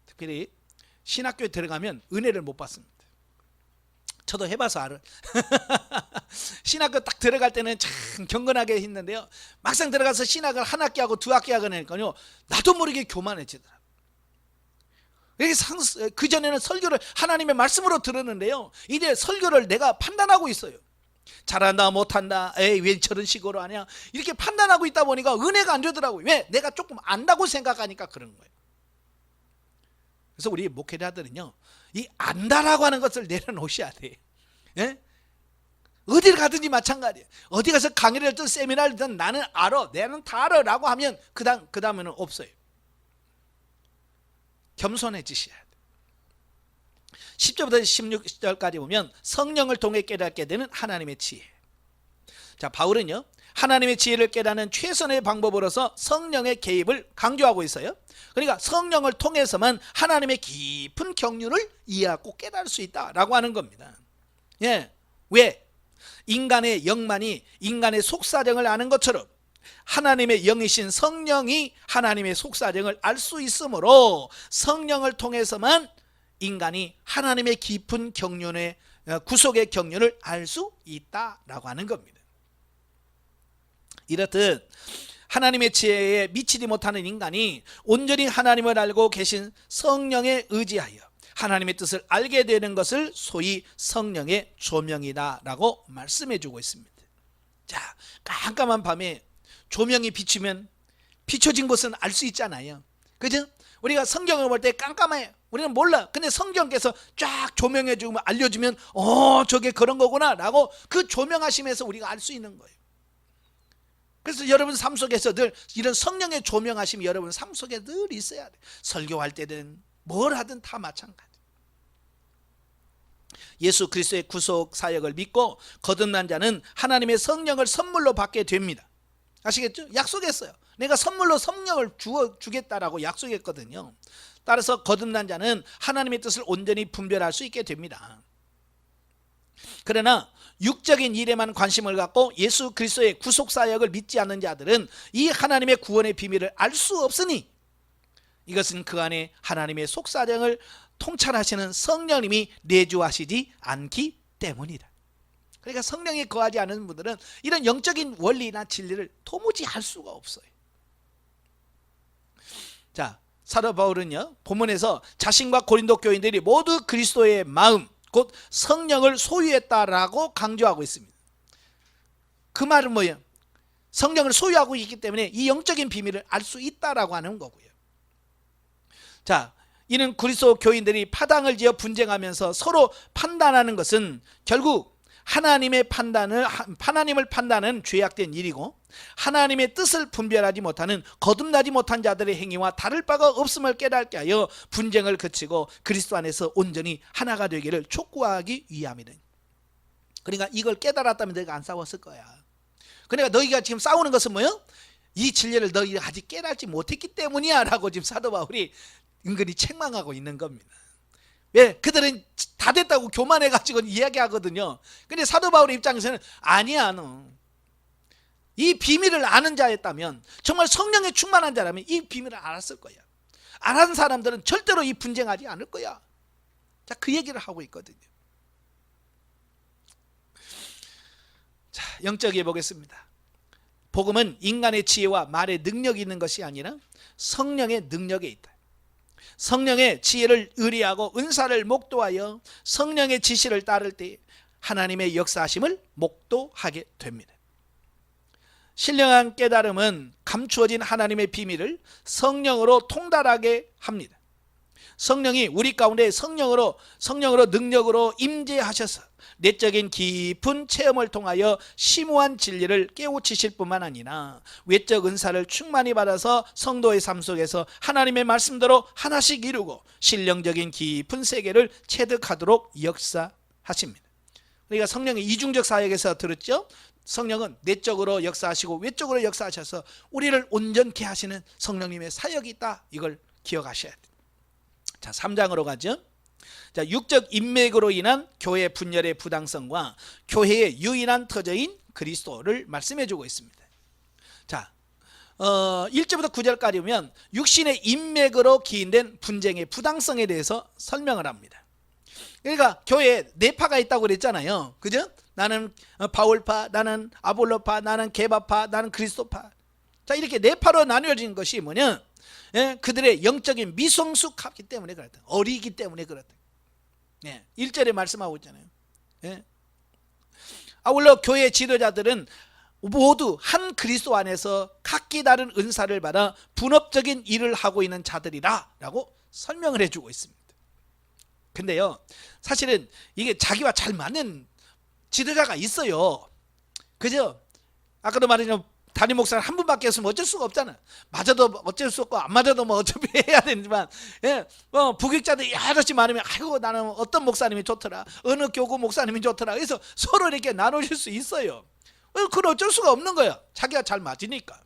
특별히 신학교에 들어가면 은혜를 못 받습니다. 저도 해봐서 알아요. 신학교 딱 들어갈 때는 참 경건하게 했는데요, 막상 들어가서 신학을 한 학기 하고 두 학기 하니까요 나도 모르게 교만해지더라고요. 그전에는 설교를 하나님의 말씀으로 들었는데요, 이제 설교를 내가 판단하고 있어요. 잘한다 못한다, 에이 왜 저런 식으로 하냐, 이렇게 판단하고 있다 보니까 은혜가 안 되더라고요. 왜? 내가 조금 안다고 생각하니까 그런 거예요. 그래서 우리 목회자들은요 이 안다라고 하는 것을 내려놓으셔야 돼요. 예? 어디를 가든지 마찬가지예요. 어디 가서 강의를 했든 세미나를 했든 나는 알아, 나는 다 알아 라고 하면 그 다음에는 없어요. 겸손해지셔야 돼요. 10절부터 16절까지 보면 성령을 통해 깨닫게 되는 하나님의 지혜. 자, 바울은요 하나님의 지혜를 깨닫는 최선의 방법으로서 성령의 개입을 강조하고 있어요. 그러니까 성령을 통해서만 하나님의 깊은 경륜을 이해하고 깨달을 수 있다라고 하는 겁니다. 예, 왜? 인간의 영만이 인간의 속사정을 아는 것처럼 하나님의 영이신 성령이 하나님의 속사정을 알 수 있으므로 성령을 통해서만 인간이 하나님의 깊은 경륜의 구속의 경륜을 알 수 있다라고 하는 겁니다. 이렇듯 하나님의 지혜에 미치지 못하는 인간이 온전히 하나님을 알고 계신 성령에 의지하여 하나님의 뜻을 알게 되는 것을 소위 성령의 조명이다라고 말씀해 주고 있습니다. 자, 깜깜한 밤에 조명이 비추면 비춰진 곳은 알 수 있잖아요. 그죠? 우리가 성경을 볼 때 깜깜해요. 우리는 몰라. 근데 성경께서 쫙 조명해 주면 알려주면 저게 그런 거구나 라고 그 조명하심에서 우리가 알 수 있는 거예요. 그래서 여러분 삶 속에서 늘 이런 성령의 조명하심이 여러분 삶 속에 늘 있어야 돼요. 설교할 때든 뭘 하든 다 마찬가지. 예수 그리스도의 구속 사역을 믿고 거듭난 자는 하나님의 성령을 선물로 받게 됩니다. 아시겠죠? 약속했어요. 내가 선물로 성령을 주겠다라고 약속했거든요. 따라서 거듭난 자는 하나님의 뜻을 온전히 분별할 수 있게 됩니다. 그러나 육적인 일에만 관심을 갖고 예수 그리스도의 구속 사역을 믿지 않는 자들은 이 하나님의 구원의 비밀을 알 수 없으니 이것은 그 안에 하나님의 속사정을 통찰하시는 성령님이 내주하시지 않기 때문이다. 그러니까 성령이 거하지 않은 분들은 이런 영적인 원리나 진리를 도무지 알 수가 없어요. 자, 사도 바울은요 본문에서 자신과 고린도 교인들이 모두 그리스도의 마음 곧 성령을 소유했다라고 강조하고 있습니다. 그 말은 뭐예요? 성령을 소유하고 있기 때문에 이 영적인 비밀을 알 수 있다라고 하는 거고요. 자, 이는 그리스도 교인들이 파당을 지어 분쟁하면서 서로 판단하는 것은 결국 하나님을 판단하는 죄악된 일이고 하나님의 뜻을 분별하지 못하는 거듭나지 못한 자들의 행위와 다를 바가 없음을 깨닫게 하여 분쟁을 그치고 그리스도 안에서 온전히 하나가 되기를 촉구하기 위함이다. 그러니까 이걸 깨달았다면 너희가 안 싸웠을 거야. 그러니까 너희가 지금 싸우는 것은 뭐예요? 이 진리를 너희가 아직 깨닫지 못했기 때문이야 라고 지금 사도 바울이 은근히 책망하고 있는 겁니다. 왜? 그들은 다 됐다고 교만해가지고 이야기하거든요. 근데 사도 바울의 입장에서는 아니야, 너. 이 비밀을 아는 자였다면, 정말 성령에 충만한 자라면 이 비밀을 알았을 거야. 안 하는 사람들은 절대로 이 분쟁하지 않을 거야. 자, 그 얘기를 하고 있거든요. 자, 영적이해 보겠습니다. 복음은 인간의 지혜와 말의 능력이 있는 것이 아니라 성령의 능력에 있다. 성령의 지혜를 의뢰하고 은사를 목도하여 성령의 지시를 따를 때 하나님의 역사하심을 목도하게 됩니다. 신령한 깨달음은 감추어진 하나님의 비밀을 성령으로 통달하게 합니다. 성령이 우리 가운데 성령으로 능력으로 임재하셔서 내적인 깊은 체험을 통하여 심오한 진리를 깨우치실 뿐만 아니라 외적 은사를 충만히 받아서 성도의 삶 속에서 하나님의 말씀대로 하나씩 이루고 신령적인 깊은 세계를 체득하도록 역사하십니다. 그러니까 성령의 이중적 사역에서 들었죠. 성령은 내적으로 역사하시고 외적으로 역사하셔서 우리를 온전케 하시는 성령님의 사역이 있다. 이걸 기억하셔야 돼요. 자, 3장으로 가죠. 자, 육적 인맥으로 인한 교회 분열의 부당성과 교회의 유일한 터전인 그리스도를 말씀해 주고 있습니다. 자, 1절부터 9절까지 보면 육신의 인맥으로 기인된 분쟁의 부당성에 대해서 설명을 합니다. 그러니까 교회에 네 파가 있다고 그랬잖아요. 그죠? 나는 바울파, 나는 아볼로파, 나는 게바파, 나는 그리스도파. 자, 이렇게 네 파로 나뉘어진 것이 뭐냐? 예, 그들의 영적인 미성숙하기 때문에 그렇다. 어리기 때문에 그렇다. 예, 1절에 말씀하고 있잖아요. 예. 아울러 교회 지도자들은 모두 한 그리스도 안에서 각기 다른 은사를 받아 분업적인 일을 하고 있는 자들이라 라고 설명을 해주고 있습니다. 근데요, 사실은 이게 자기와 잘 맞는 지도자가 있어요. 그죠? 아까도 말했지만 담임 목사는 한 분밖에 없으면 어쩔 수가 없잖아. 맞아도 어쩔 수 없고 안 맞아도 뭐 어차피 해야 되지만, 예, 부교육자들이 여럿이 많으면 아이고 나는 어떤 목사님이 좋더라, 어느 교구 목사님이 좋더라. 그래서 서로 이렇게 나누실 수 있어요. 그건 어쩔 수가 없는 거야. 자기가 잘 맞으니까.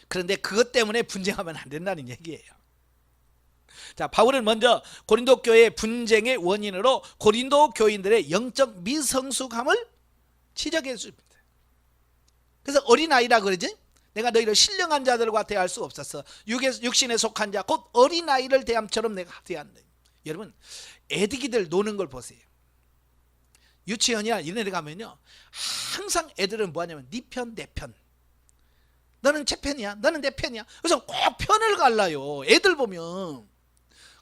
그런데 그것 때문에 분쟁하면 안 된다는 얘기예요. 자, 바울은 먼저 고린도 교회의 분쟁의 원인으로 고린도 교인들의 영적 미성숙함을 지적해 줍니다. 그래서 어린아이라 그러지? 내가 너희를 신령한 자들과 대할 수 없었어. 육신에 속한 자 곧 어린아이를 대함처럼 내가 대한다. 여러분, 애기들 노는 걸 보세요. 유치원이나 이런 데 가면요, 항상 애들은 뭐 하냐면 네 편, 내 편. 너는 제 편이야, 너는 내 편이야. 그래서 꼭 편을 갈라요. 애들 보면.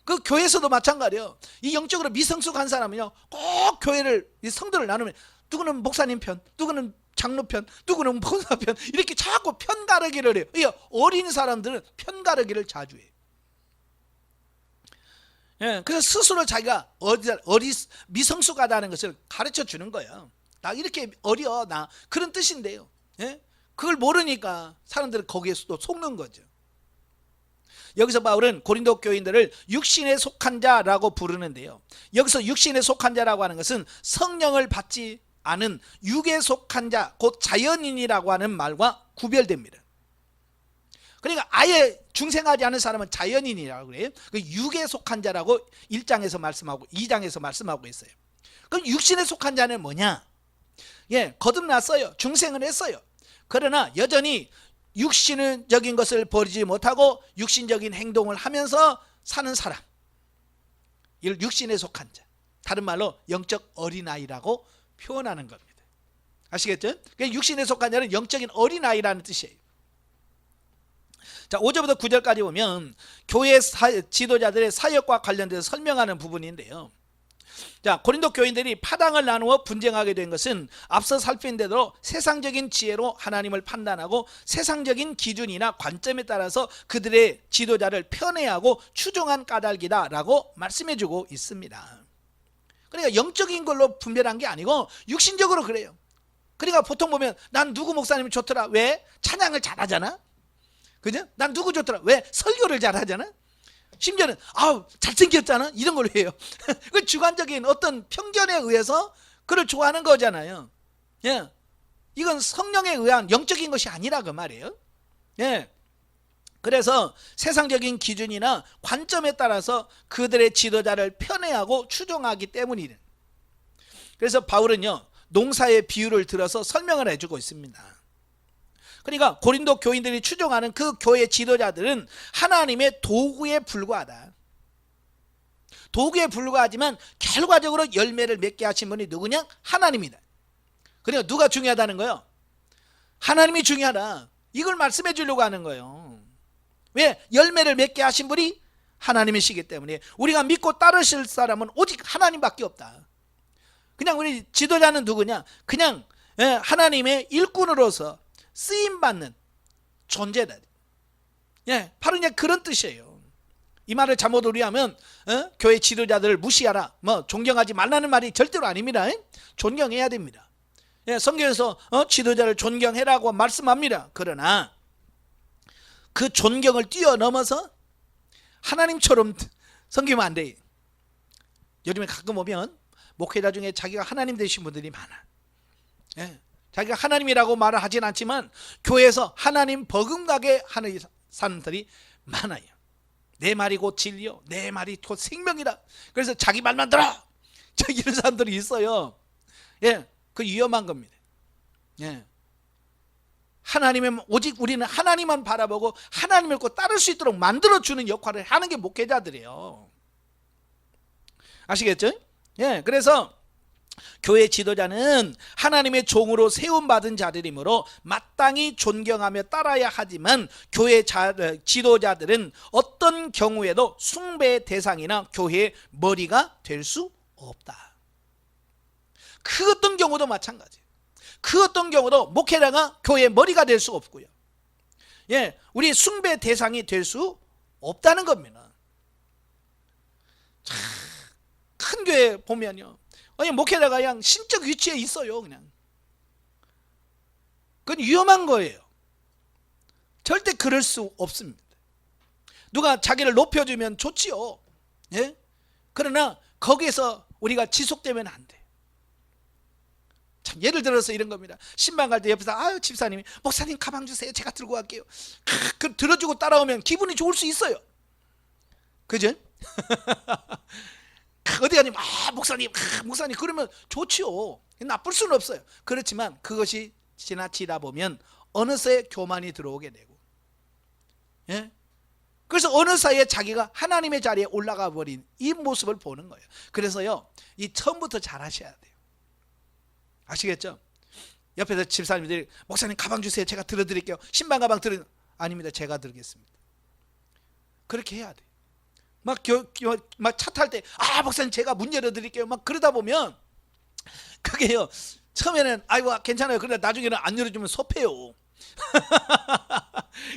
그 교회에서도 마찬가지예요. 이 영적으로 미성숙한 사람은요, 꼭 교회를, 이 성도를 나누면 누구는 목사님 편, 누구는 장로 편, 누구는 본사 편, 이렇게 자꾸 편 가르기를 해요. 어린 사람들은 편 가르기를 자주 해요. 예, 그래서 스스로 자기가 미성숙하다는 것을 가르쳐 주는 거예요. 나 이렇게 어려, 나 그런 뜻인데요. 예? 그걸 모르니까 사람들은 거기에서도 속는 거죠. 여기서 바울은 고린도 교인들을 육신에 속한 자라고 부르는데요, 여기서 육신에 속한 자라고 하는 것은 성령을 받지 않은 육에 속한 자, 곧 자연인이라고 하는 말과 구별됩니다. 그러니까 아예 중생하지 않은 사람은 자연인이라고 그래요. 그 육에 속한 자라고 1장에서 말씀하고 2장에서 말씀하고 있어요. 그럼 육신에 속한 자는 뭐냐? 예, 거듭났어요. 중생을 했어요. 그러나 여전히 육신적인 것을 버리지 못하고 육신적인 행동을 하면서 사는 사람, 이를 육신에 속한 자, 다른 말로 영적 어린아이라고 표현하는 겁니다. 아시겠죠? 육신에 속한 자는 영적인 어린아이라는 뜻이에요. 자, 5절부터 9절까지 보면 교회 지도자들의 사역과 관련돼서 설명하는 부분인데요, 자, 고린도 교인들이 파당을 나누어 분쟁하게 된 것은 앞서 살핀 대로 세상적인 지혜로 하나님을 판단하고 세상적인 기준이나 관점에 따라서 그들의 지도자를 편애하고 추종한 까닭이다라고 말씀해주고 있습니다. 그러니까 영적인 걸로 분별한 게 아니고 육신적으로 그래요. 그러니까 보통 보면 난 누구 목사님이 좋더라. 왜? 찬양을 잘하잖아. 그죠? 난 누구 좋더라. 왜? 설교를 잘하잖아. 심지어는 잘생겼잖아. 이런 걸 해요. 그 주관적인 어떤 편견에 의해서 그를 좋아하는 거잖아요. 예, 이건 성령에 의한 영적인 것이 아니라 그 말이에요. 예, 그래서 세상적인 기준이나 관점에 따라서 그들의 지도자를 편애하고 추종하기 때문이래. 그래서 바울은요, 농사의 비유를 들어서 설명을 해주고 있습니다. 그러니까 고린도 교인들이 추종하는 그 교회 지도자들은 하나님의 도구에 불과하다. 도구에 불과하지만 결과적으로 열매를 맺게 하신 분이 누구냐? 하나님이다. 그러니까 누가 중요하다는 거예요? 하나님이 중요하다. 이걸 말씀해 주려고 하는 거예요. 왜? 열매를 맺게 하신 분이 하나님이시기 때문에 우리가 믿고 따르실 사람은 오직 하나님밖에 없다. 그냥 우리 지도자는 누구냐? 그냥 하나님의 일꾼으로서 쓰임받는 존재다. 예, 바로 그냥 그런 뜻이에요. 이 말을 잘못 우리하면 교회 지도자들을 무시하라, 뭐 존경하지 말라는 말이 절대로 아닙니다. 존경해야 됩니다. 예, 성경에서 지도자를 존경해라고 말씀합니다. 그러나 그 존경을 뛰어넘어서 하나님처럼 섬기면 안 돼. 요즘에 가끔 보면 목회자 중에 자기가 하나님 되신 분들이 많아. 예, 자기가 하나님이라고 말을 하진 않지만 교회에서 하나님 버금가게 하는 사람들이 많아요. 내 말이 곧 진리요, 내 말이 곧 생명이라. 그래서 자기 말만 들어, 이런 사람들이 있어요. 예, 그 위험한 겁니다. 예, 하나님의, 오직 우리는 하나님만 바라보고 하나님을 꼭 따를 수 있도록 만들어주는 역할을 하는 게 목회자들이에요. 아시겠죠? 예, 그래서 교회 지도자는 하나님의 종으로 세움받은 자들이므로 마땅히 존경하며 따라야 하지만 교회 지도자들은 어떤 경우에도 숭배의 대상이나 교회의 머리가 될 수 없다. 그 어떤 경우도 마찬가지예요. 그 어떤 경우도 목회자가 교회의 머리가 될 수 없고요. 예, 우리 숭배 대상이 될 수 없다는 겁니다. 참, 큰 교회 보면요, 아니 목회자가 그냥 신적 위치에 있어요. 그냥 그건 위험한 거예요. 절대 그럴 수 없습니다. 누가 자기를 높여주면 좋지요. 예? 그러나 거기에서 우리가 지속되면 안 돼. 참, 예를 들어서 이런 겁니다. 신방 갈 때 옆에서 아유 집사님이 목사님 가방 주세요, 제가 들고 갈게요. 그 들어주고 따라오면 기분이 좋을 수 있어요. 그죠? 어디 가니 목사님 목사님 그러면 좋지요. 나쁠 수는 없어요. 그렇지만 그것이 지나치다 보면 어느새 교만이 들어오게 되고, 예? 그래서 어느 사이에 자기가 하나님의 자리에 올라가 버린 이 모습을 보는 거예요. 그래서요, 이 처음부터 잘 하셔야 돼요. 아시겠죠? 옆에서 집사님들이 목사님 가방 주세요, 제가 들어드릴게요. 신방 가방 아닙니다, 제가 들겠습니다. 그렇게 해야 돼요. 막 차 탈 때 목사님 제가 문 열어드릴게요, 막 그러다 보면 그게요, 처음에는 아이고 괜찮아요, 그러다 나중에는 안 열어주면 섭해요.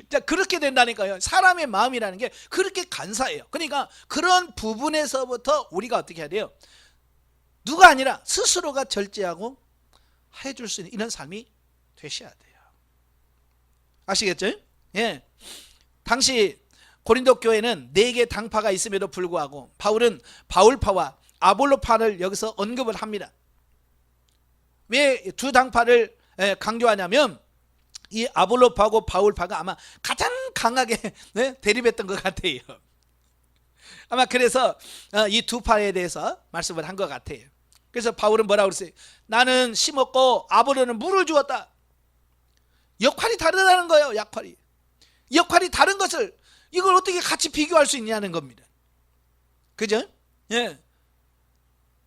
자, 그렇게 된다니까요. 사람의 마음이라는 게 그렇게 간사해요. 그러니까 그런 부분에서부터 우리가 어떻게 해야 돼요? 누가 아니라 스스로가 절제하고 해줄 수 있는 이런 삶이 되셔야 돼요. 아시겠죠? 예. 당시 고린도 교회는 4개 당파가 있음에도 불구하고 바울은 바울파와 아볼로파를 여기서 언급을 합니다. 왜 두 당파를 강조하냐면 이 아볼로파하고 바울파가 아마 가장 강하게 대립했던 것 같아요. 아마 그래서 이 두 파에 대해서 말씀을 한 것 같아요. 그래서 바울은 뭐라고 그랬어요? 나는 심었고 아볼로는 물을 주었다. 역할이 다르다는 거예요. 역할이 다른 것을 이걸 어떻게 같이 비교할 수 있냐는 겁니다. 그죠? 예.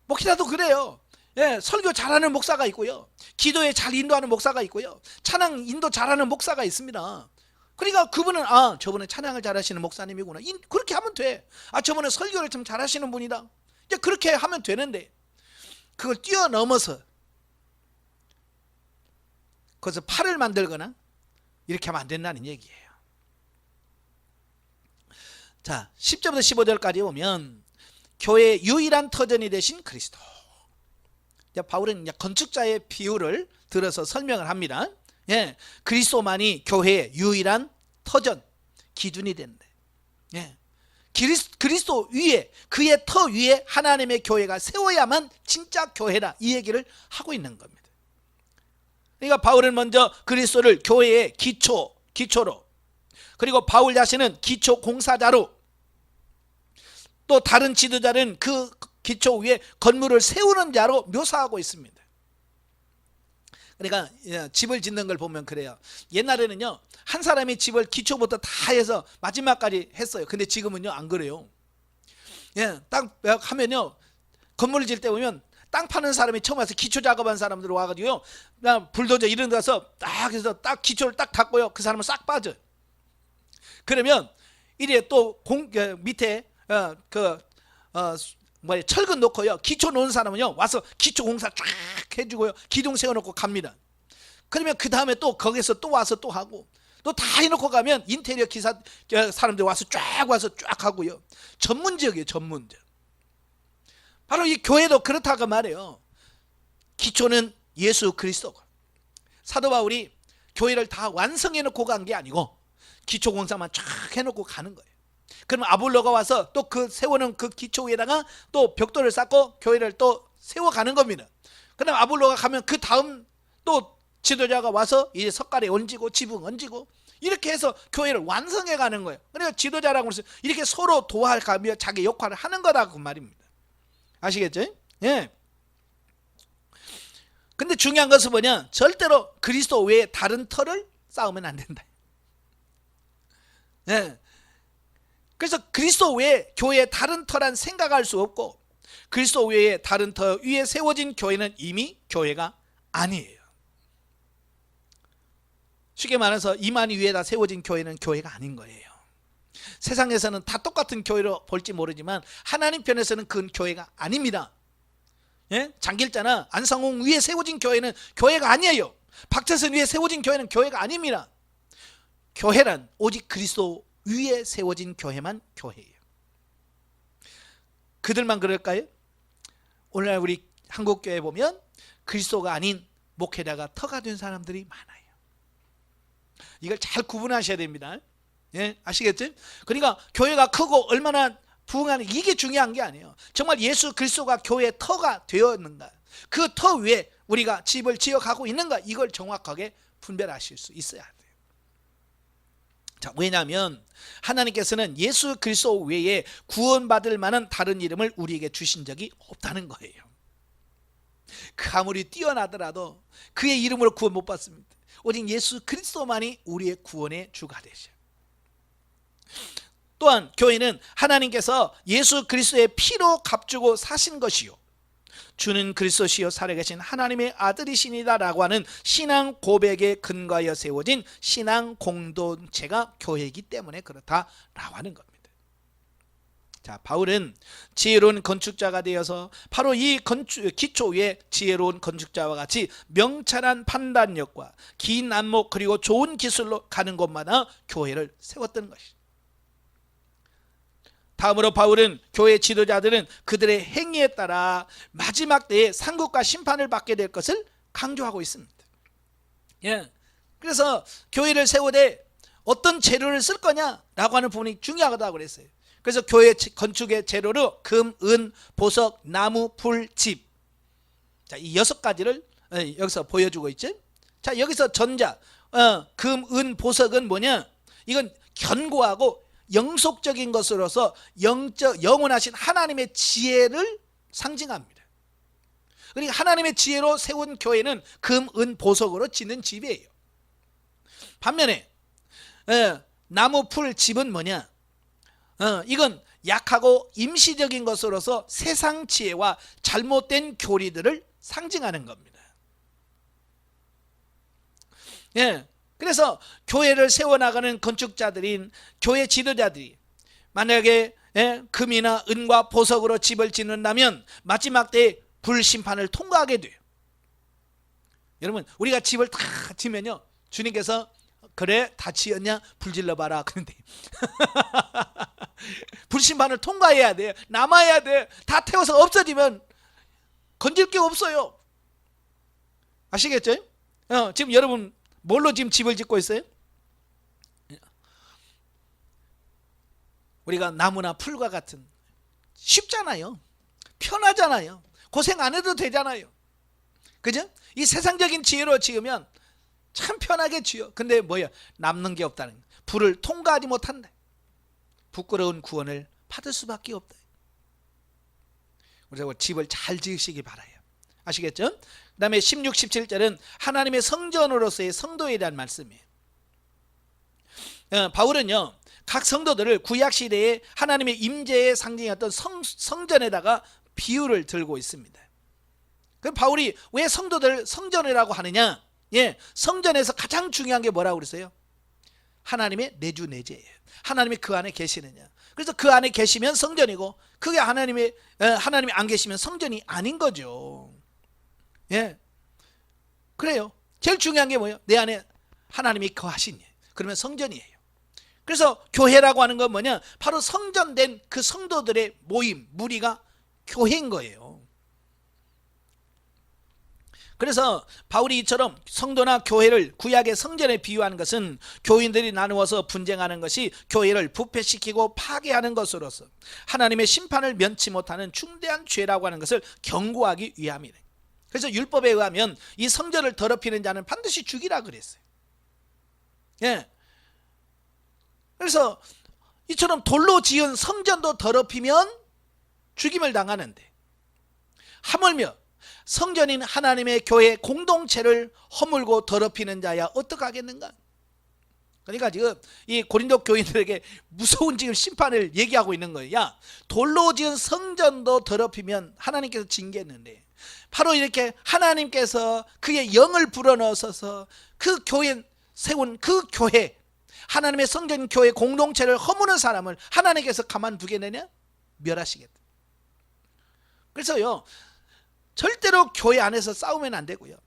목회자도 그래요. 예, 설교 잘하는 목사가 있고요, 기도에 잘 인도하는 목사가 있고요, 찬양 인도 잘하는 목사가 있습니다. 그러니까 그분은 저분은 찬양을 잘하시는 목사님이구나, 그렇게 하면 돼. 저분은 설교를 좀 잘하시는 분이다, 이제 그렇게 하면 되는데 그걸 뛰어넘어서 거기서 팔을 만들거나 이렇게 하면 안 된다는 얘기예요. 자, 10절부터 15절까지 보면 교회의 유일한 터전이 되신 그리스도. 바울은 건축자의 비유를 들어서 설명을 합니다. 예, 그리스도만이 교회의 유일한 터전, 기준이 된대. 예, 그리스도 위에, 그의 터 위에 하나님의 교회가 세워야만 진짜 교회다, 이 얘기를 하고 있는 겁니다. 그러니까 바울은 먼저 그리스도를 교회의 기초로, 그리고 바울 자신은 기초 공사자로, 또 다른 지도자는 그 기초 위에 건물을 세우는 자로 묘사하고 있습니다. 그러니까 집을 짓는 걸 보면 그래요. 옛날에는요, 한 사람이 집을 기초부터 다 해서 마지막까지 했어요. 근데 지금은요 안 그래요. 예, 땅 하면요, 건물을 지을 때 보면 땅 파는 사람이 처음 와서 기초 작업한 사람들 와가지고요, 불도저 이런 데 가서 딱 해서 딱 기초를 딱 닦고요, 그 사람은 싹 빠져. 그러면 이래 또 밑에 철근 놓고요, 기초 놓은 사람은요 와서 기초 공사 쫙 해주고요, 기둥 세워놓고 갑니다. 그러면 그 다음에 또 거기서 또 와서 또 하고, 또 다 해놓고 가면 인테리어 기사 사람들 와서 쫙 하고요. 전문지역이에요. 전문지역. 바로 이 교회도 그렇다고 말해요. 기초는 예수 그리스도. 사도 바울이 교회를 다 완성해놓고 간 게 아니고 기초 공사만 쫙 해놓고 가는 거예요. 그럼 아볼로가 와서 또 그 세우는 그 기초 위에다가 또 벽돌을 쌓고 교회를 또 세워가는 겁니다. 그다음 아볼로가 가면 그 다음 또 지도자가 와서 이제 석가래 얹고 지붕 얹고 이렇게 해서 교회를 완성해 가는 거예요. 그러니까 지도자라고 해서 이렇게 서로 도와가며 자기 역할을 하는 거다 그 말입니다. 아시겠죠? 예. 근데 중요한 것은 뭐냐? 절대로 그리스도 외에 다른 터를 쌓으면 안 된다. 예. 그래서 그리스도 외에 교회에 다른 터란 생각할 수 없고 그리스도 외에 다른 터 위에 세워진 교회는 이미 교회가 아니에요. 쉽게 말해서 이만희 위에다 세워진 교회는 교회가 아닌 거예요. 세상에서는 다 똑같은 교회로 볼지 모르지만 하나님 편에서는 그건 교회가 아닙니다. 예? 장길자나 안상홍 위에 세워진 교회는 교회가 아니에요. 박태선 위에 세워진 교회는 교회가 아닙니다. 교회란 오직 그리스도 위에 세워진 교회만 교회예요. 그들만 그럴까요? 오늘날 우리 한국교회 보면 그리스도가 아닌 목회자가 터가 된 사람들이 많아요. 이걸 잘 구분하셔야 됩니다. 예, 아시겠죠? 그러니까 교회가 크고 얼마나 부흥하는 이게 중요한 게 아니에요. 정말 예수 그리스도가 교회의 터가 되었는가, 그 터 위에 우리가 집을 지어가고 있는가, 이걸 정확하게 분별하실 수 있어야 돼요. 자, 왜냐하면 하나님께서는 예수 그리스도 외에 구원받을 만한 다른 이름을 우리에게 주신 적이 없다는 거예요. 그 아무리 뛰어나더라도 그의 이름으로 구원 못 받습니다. 오직 예수 그리스도만이 우리의 구원의 주가 되셔요. 또한 교회는 하나님께서 예수 그리스도의 피로 값주고 사신 것이요 주는 그리스도시요 살아계신 하나님의 아들이시니다 라고 하는 신앙 고백에 근거하여 세워진 신앙 공동체가 교회이기 때문에 그렇다라고 하는 겁니다. 자, 바울은 지혜로운 건축자가 되어서 바로 이 기초 위에 지혜로운 건축자와 같이 명철한 판단력과 긴 안목 그리고 좋은 기술로 가는 곳마다 교회를 세웠던 것이죠. 다음으로 바울은 교회 지도자들은 그들의 행위에 따라 마지막 때에 상급과 심판을 받게 될 것을 강조하고 있습니다. 예. 그래서 교회를 세우되 어떤 재료를 쓸 거냐라고 하는 부분이 중요하다고 그랬어요. 그래서 교회 건축의 재료로 금, 은, 보석, 나무, 풀, 집. 자, 이 6가지를 여기서 보여주고 있죠. 자, 여기서 전자, 금, 은, 보석은 뭐냐? 이건 견고하고 영속적인 것으로서 영원하신 하나님의 지혜를 상징합니다. 그러니까 하나님의 지혜로 세운 교회는 금, 은, 보석으로 짓는 집이에요. 반면에 나무, 풀, 집은 뭐냐? 이건 약하고 임시적인 것으로서 세상 지혜와 잘못된 교리들을 상징하는 겁니다. 예. 그래서 교회를 세워나가는 건축자들인 교회 지도자들이 만약에 금이나 은과 보석으로 집을 짓는다면 마지막 때에 불심판을 통과하게 돼요. 여러분, 우리가 집을 다 지면요, 주님께서 그래 다 지었냐? 불질러봐라 그런데 불심판을 통과해야 돼요. 남아야 돼. 다 태워서 없어지면 건질 게 없어요. 아시겠죠? 지금 여러분 뭘로 지금 집을 짓고 있어요? 우리가 나무나 풀과 같은, 쉽잖아요. 편하잖아요. 고생 안 해도 되잖아요. 그죠? 이 세상적인 지혜로 지으면 참 편하게 지어. 근데 뭐야? 남는 게 없다는 거예요. 불을 통과하지 못한다. 부끄러운 구원을 받을 수밖에 없다. 그래서 집을 잘 지으시기 바라요. 아시겠죠? 그 다음에 16, 17절은 하나님의 성전으로서의 성도에 대한 말씀이에요. 바울은요, 각 성도들을 구약시대에 하나님의 임재의 상징이었던 성전에다가 비유를 들고 있습니다. 그럼 바울이 왜 성도들을 성전이라고 하느냐? 예, 성전에서 가장 중요한 게 뭐라고 그랬어요? 하나님의 내주 내재예요. 하나님이 그 안에 계시느냐. 그래서 그 안에 계시면 성전이고, 그게 하나님이 안 계시면 성전이 아닌 거죠. 예, 그래요. 제일 중요한 게 뭐예요? 내 안에 하나님이 거하시니. 그러면 성전이에요. 그래서 교회라고 하는 건 뭐냐? 바로 성전된 그 성도들의 모임, 무리가 교회인 거예요. 그래서 바울이 이처럼 성도나 교회를 구약의 성전에 비유하는 것은 교인들이 나누어서 분쟁하는 것이 교회를 부패시키고 파괴하는 것으로서 하나님의 심판을 면치 못하는 중대한 죄라고 하는 것을 경고하기 위함이래. 그래서 율법에 의하면 이 성전을 더럽히는 자는 반드시 죽이라 그랬어요. 예. 그래서 이처럼 돌로 지은 성전도 더럽히면 죽임을 당하는데, 하물며 성전인 하나님의 교회 공동체를 허물고 더럽히는 자야 어떡하겠는가? 그러니까 지금 이 고린도 교인들에게 무서운 지금 심판을 얘기하고 있는 거예요. 야, 돌로 지은 성전도 더럽히면 하나님께서 징계했는데, 바로 이렇게 하나님께서 그의 영을 불어넣어서 그 교회 세운 그 교회, 하나님의 성전 교회 공동체를 허무는 사람을 하나님께서 가만두겠느냐? 멸하시겠다. 그래서요, 절대로 교회 안에서 싸우면 안 되고요,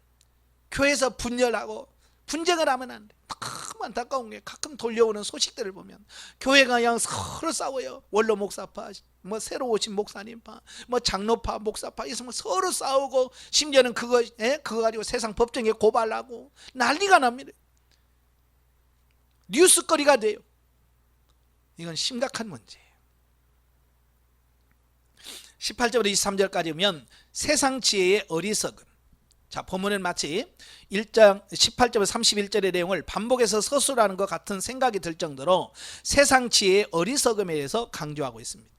교회에서 분열하고 분쟁을 하면 안 돼. 참 안타까운 게 가끔 돌려오는 소식들을 보면 교회가 그냥 서로 싸워요. 원로 목사파, 뭐 새로 오신 목사님파, 뭐 장로파, 목사파, 이서 서로 싸우고, 심지어는 그거 가지고 세상 법정에 고발하고 난리가 납니다. 뉴스거리가 돼요. 이건 심각한 문제예요. 18절부터 23절까지 보면 세상 지혜의 어리석음. 자, 본문은 마치 1장 18절부터 31절의 내용을 반복해서 서술하는 것 같은 생각이 들 정도로 세상 지혜의 어리석음에 대해서 강조하고 있습니다.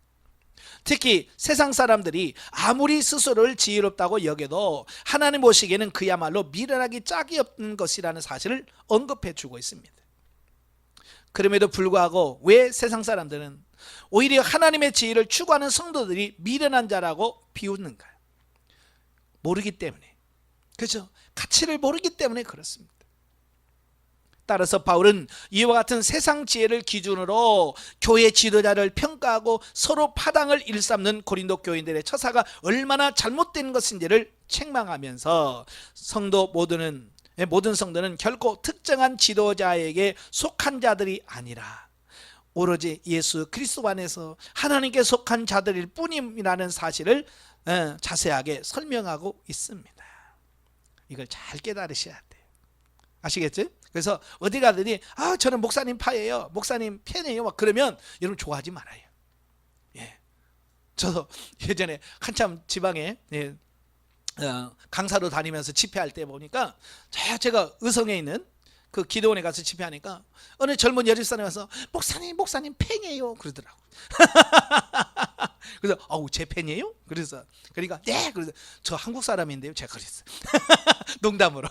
특히 세상 사람들이 아무리 스스로를 지혜롭다고 여겨도 하나님 보시기에는 그야말로 미련하기 짝이 없는 것이라는 사실을 언급해 주고 있습니다. 그럼에도 불구하고 왜 세상 사람들은 오히려 하나님의 지혜를 추구하는 성도들이 미련한 자라고 비웃는가요? 모르기 때문에. 그렇죠? 가치를 모르기 때문에 그렇습니다. 따라서 바울은 이와 같은 세상 지혜를 기준으로 교회 지도자를 평가하고 서로 파당을 일삼는 고린도 교인들의 처사가 얼마나 잘못된 것인지를 책망하면서 모든 성도는 결코 특정한 지도자에게 속한 자들이 아니라 오로지 예수 그리스도 안에서 하나님께 속한 자들일 뿐임이라는 사실을 자세하게 설명하고 있습니다. 이걸 잘 깨달으셔야 돼요. 아시겠죠? 그래서 어디 가더니 저는 목사님 파예요, 목사님 팬이에요, 막 그러면 여러분 좋아하지 말아요. 예, 저도 예전에 한참 지방에 강사로 다니면서 집회할 때 보니까 제가 의성에 있는 그 기도원에 가서 집회하니까 어느 젊은 여집사님 와서 목사님 팬이에요 그러더라고. 그래서 제 팬이에요? 그러니까 네, 그래서 저 한국 사람인데요, 제가 그랬어요. 농담으로.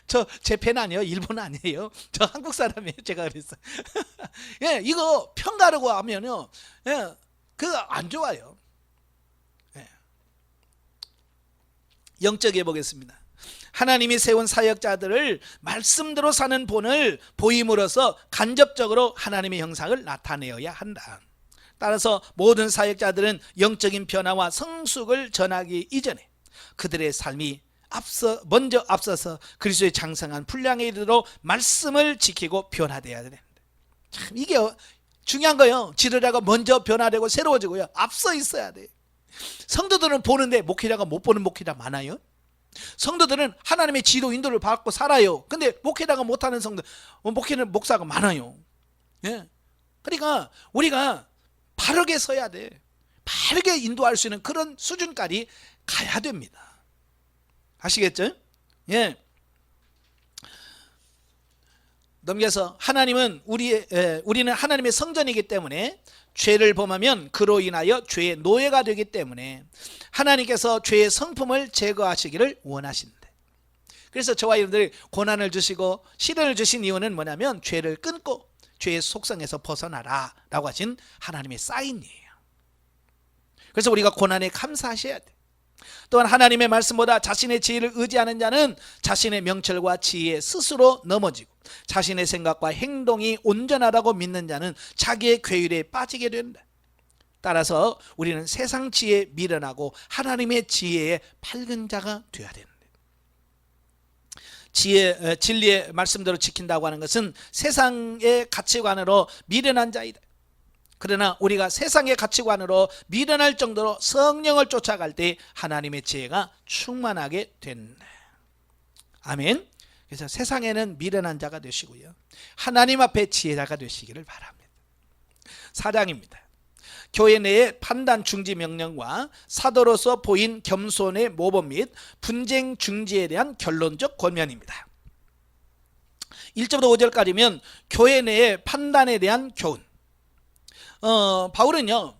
저 제 팬 아니에요, 일본 아니에요, 저 한국 사람이에요, 제가 그랬어요. 예, 이거 평가라고 하면요, 예, 그거 안 좋아요. 예. 영적에 보겠습니다. 하나님이 세운 사역자들을 말씀대로 사는 본을 보임으로써 간접적으로 하나님의 형상을 나타내어야 한다. 따라서 모든 사역자들은 영적인 변화와 성숙을 전하기 이전에 그들의 삶이 먼저 앞서서 그리스도의 장성한 분량에 이르도록 말씀을 지키고 변화되어야 된다. 참 이게 중요한 거예요. 지도자가 먼저 변화되고 새로워지고요, 앞서 있어야 돼. 성도들은 보는데 목회자가 못 보는 목회자 많아요. 성도들은 하나님의 지도 인도를 받고 살아요. 근데 목회자가 못하는 목회는 목사가 많아요. 예. 그러니까 우리가 바르게 서야 돼. 바르게 인도할 수 있는 그런 수준까지 가야 됩니다. 아시겠죠? 예. 넘겨서 우리는 하나님의 성전이기 때문에 죄를 범하면 그로 인하여 죄의 노예가 되기 때문에 하나님께서 죄의 성품을 제거하시기를 원하신대. 그래서 저와 여러분들이 고난을 주시고 시련을 주신 이유는 뭐냐면 죄를 끊고 죄의 속성에서 벗어나라 라고 하신 하나님의 사인이에요. 그래서 우리가 고난에 감사하셔야 돼. 또한 하나님의 말씀보다 자신의 지혜를 의지하는 자는 자신의 명철과 지혜에 스스로 넘어지고 자신의 생각과 행동이 온전하다고 믿는 자는 자기의 괴율에 빠지게 된다. 따라서 우리는 세상 지혜에 미련하고 하나님의 지혜에 밝은 자가 되어야 된다. 진리의 말씀대로 지킨다고 하는 것은 세상의 가치관으로 미련한 자이다. 그러나 우리가 세상의 가치관으로 미련할 정도로 성령을 쫓아갈 때 하나님의 지혜가 충만하게 된다. 아멘. 그래서 세상에는 미련한 자가 되시고요, 하나님 앞에 지혜자가 되시기를 바랍니다. 4장입니다. 교회 내의 판단 중지 명령과 사도로서 보인 겸손의 모범 및 분쟁 중지에 대한 결론적 권면입니다. 1절부터 5절까지면 교회 내의 판단에 대한 교훈. 바울은요,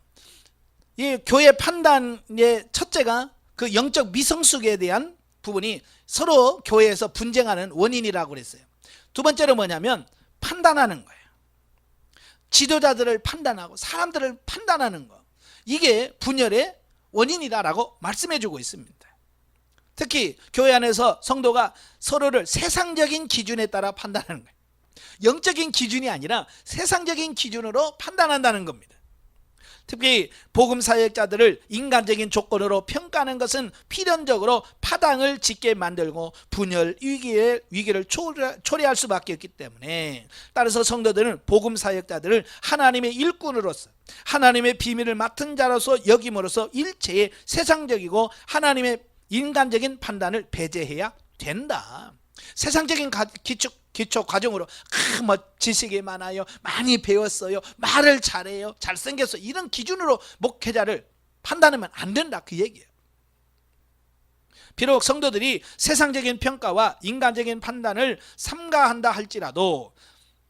이 교회 판단의 첫째가 그 영적 미성숙에 대한 부분이 서로 교회에서 분쟁하는 원인이라고 그랬어요. 두 번째로 뭐냐면 판단하는 거예요. 지도자들을 판단하고 사람들을 판단하는 거, 이게 분열의 원인이다라고 말씀해 주고 있습니다. 특히 교회 안에서 성도가 서로를 세상적인 기준에 따라 판단하는 거예요. 영적인 기준이 아니라 세상적인 기준으로 판단한다는 겁니다. 특히 복음 사역자들을 인간적인 조건으로 평가하는 것은 필연적으로 파당을 짓게 만들고 분열 위기를 초래할 수밖에 없기 때문에, 따라서 성도들은 복음 사역자들을 하나님의 일꾼으로서 하나님의 비밀을 맡은 자로서 여김으로써 일체의 세상적이고 하나님의 인간적인 판단을 배제해야 된다. 세상적인 기초 과정으로 뭐 지식이 많아요, 많이 배웠어요, 말을 잘해요, 잘생겼어, 이런 기준으로 목회자를 판단하면 안 된다, 그 얘기예요. 비록 성도들이 세상적인 평가와 인간적인 판단을 삼가한다 할지라도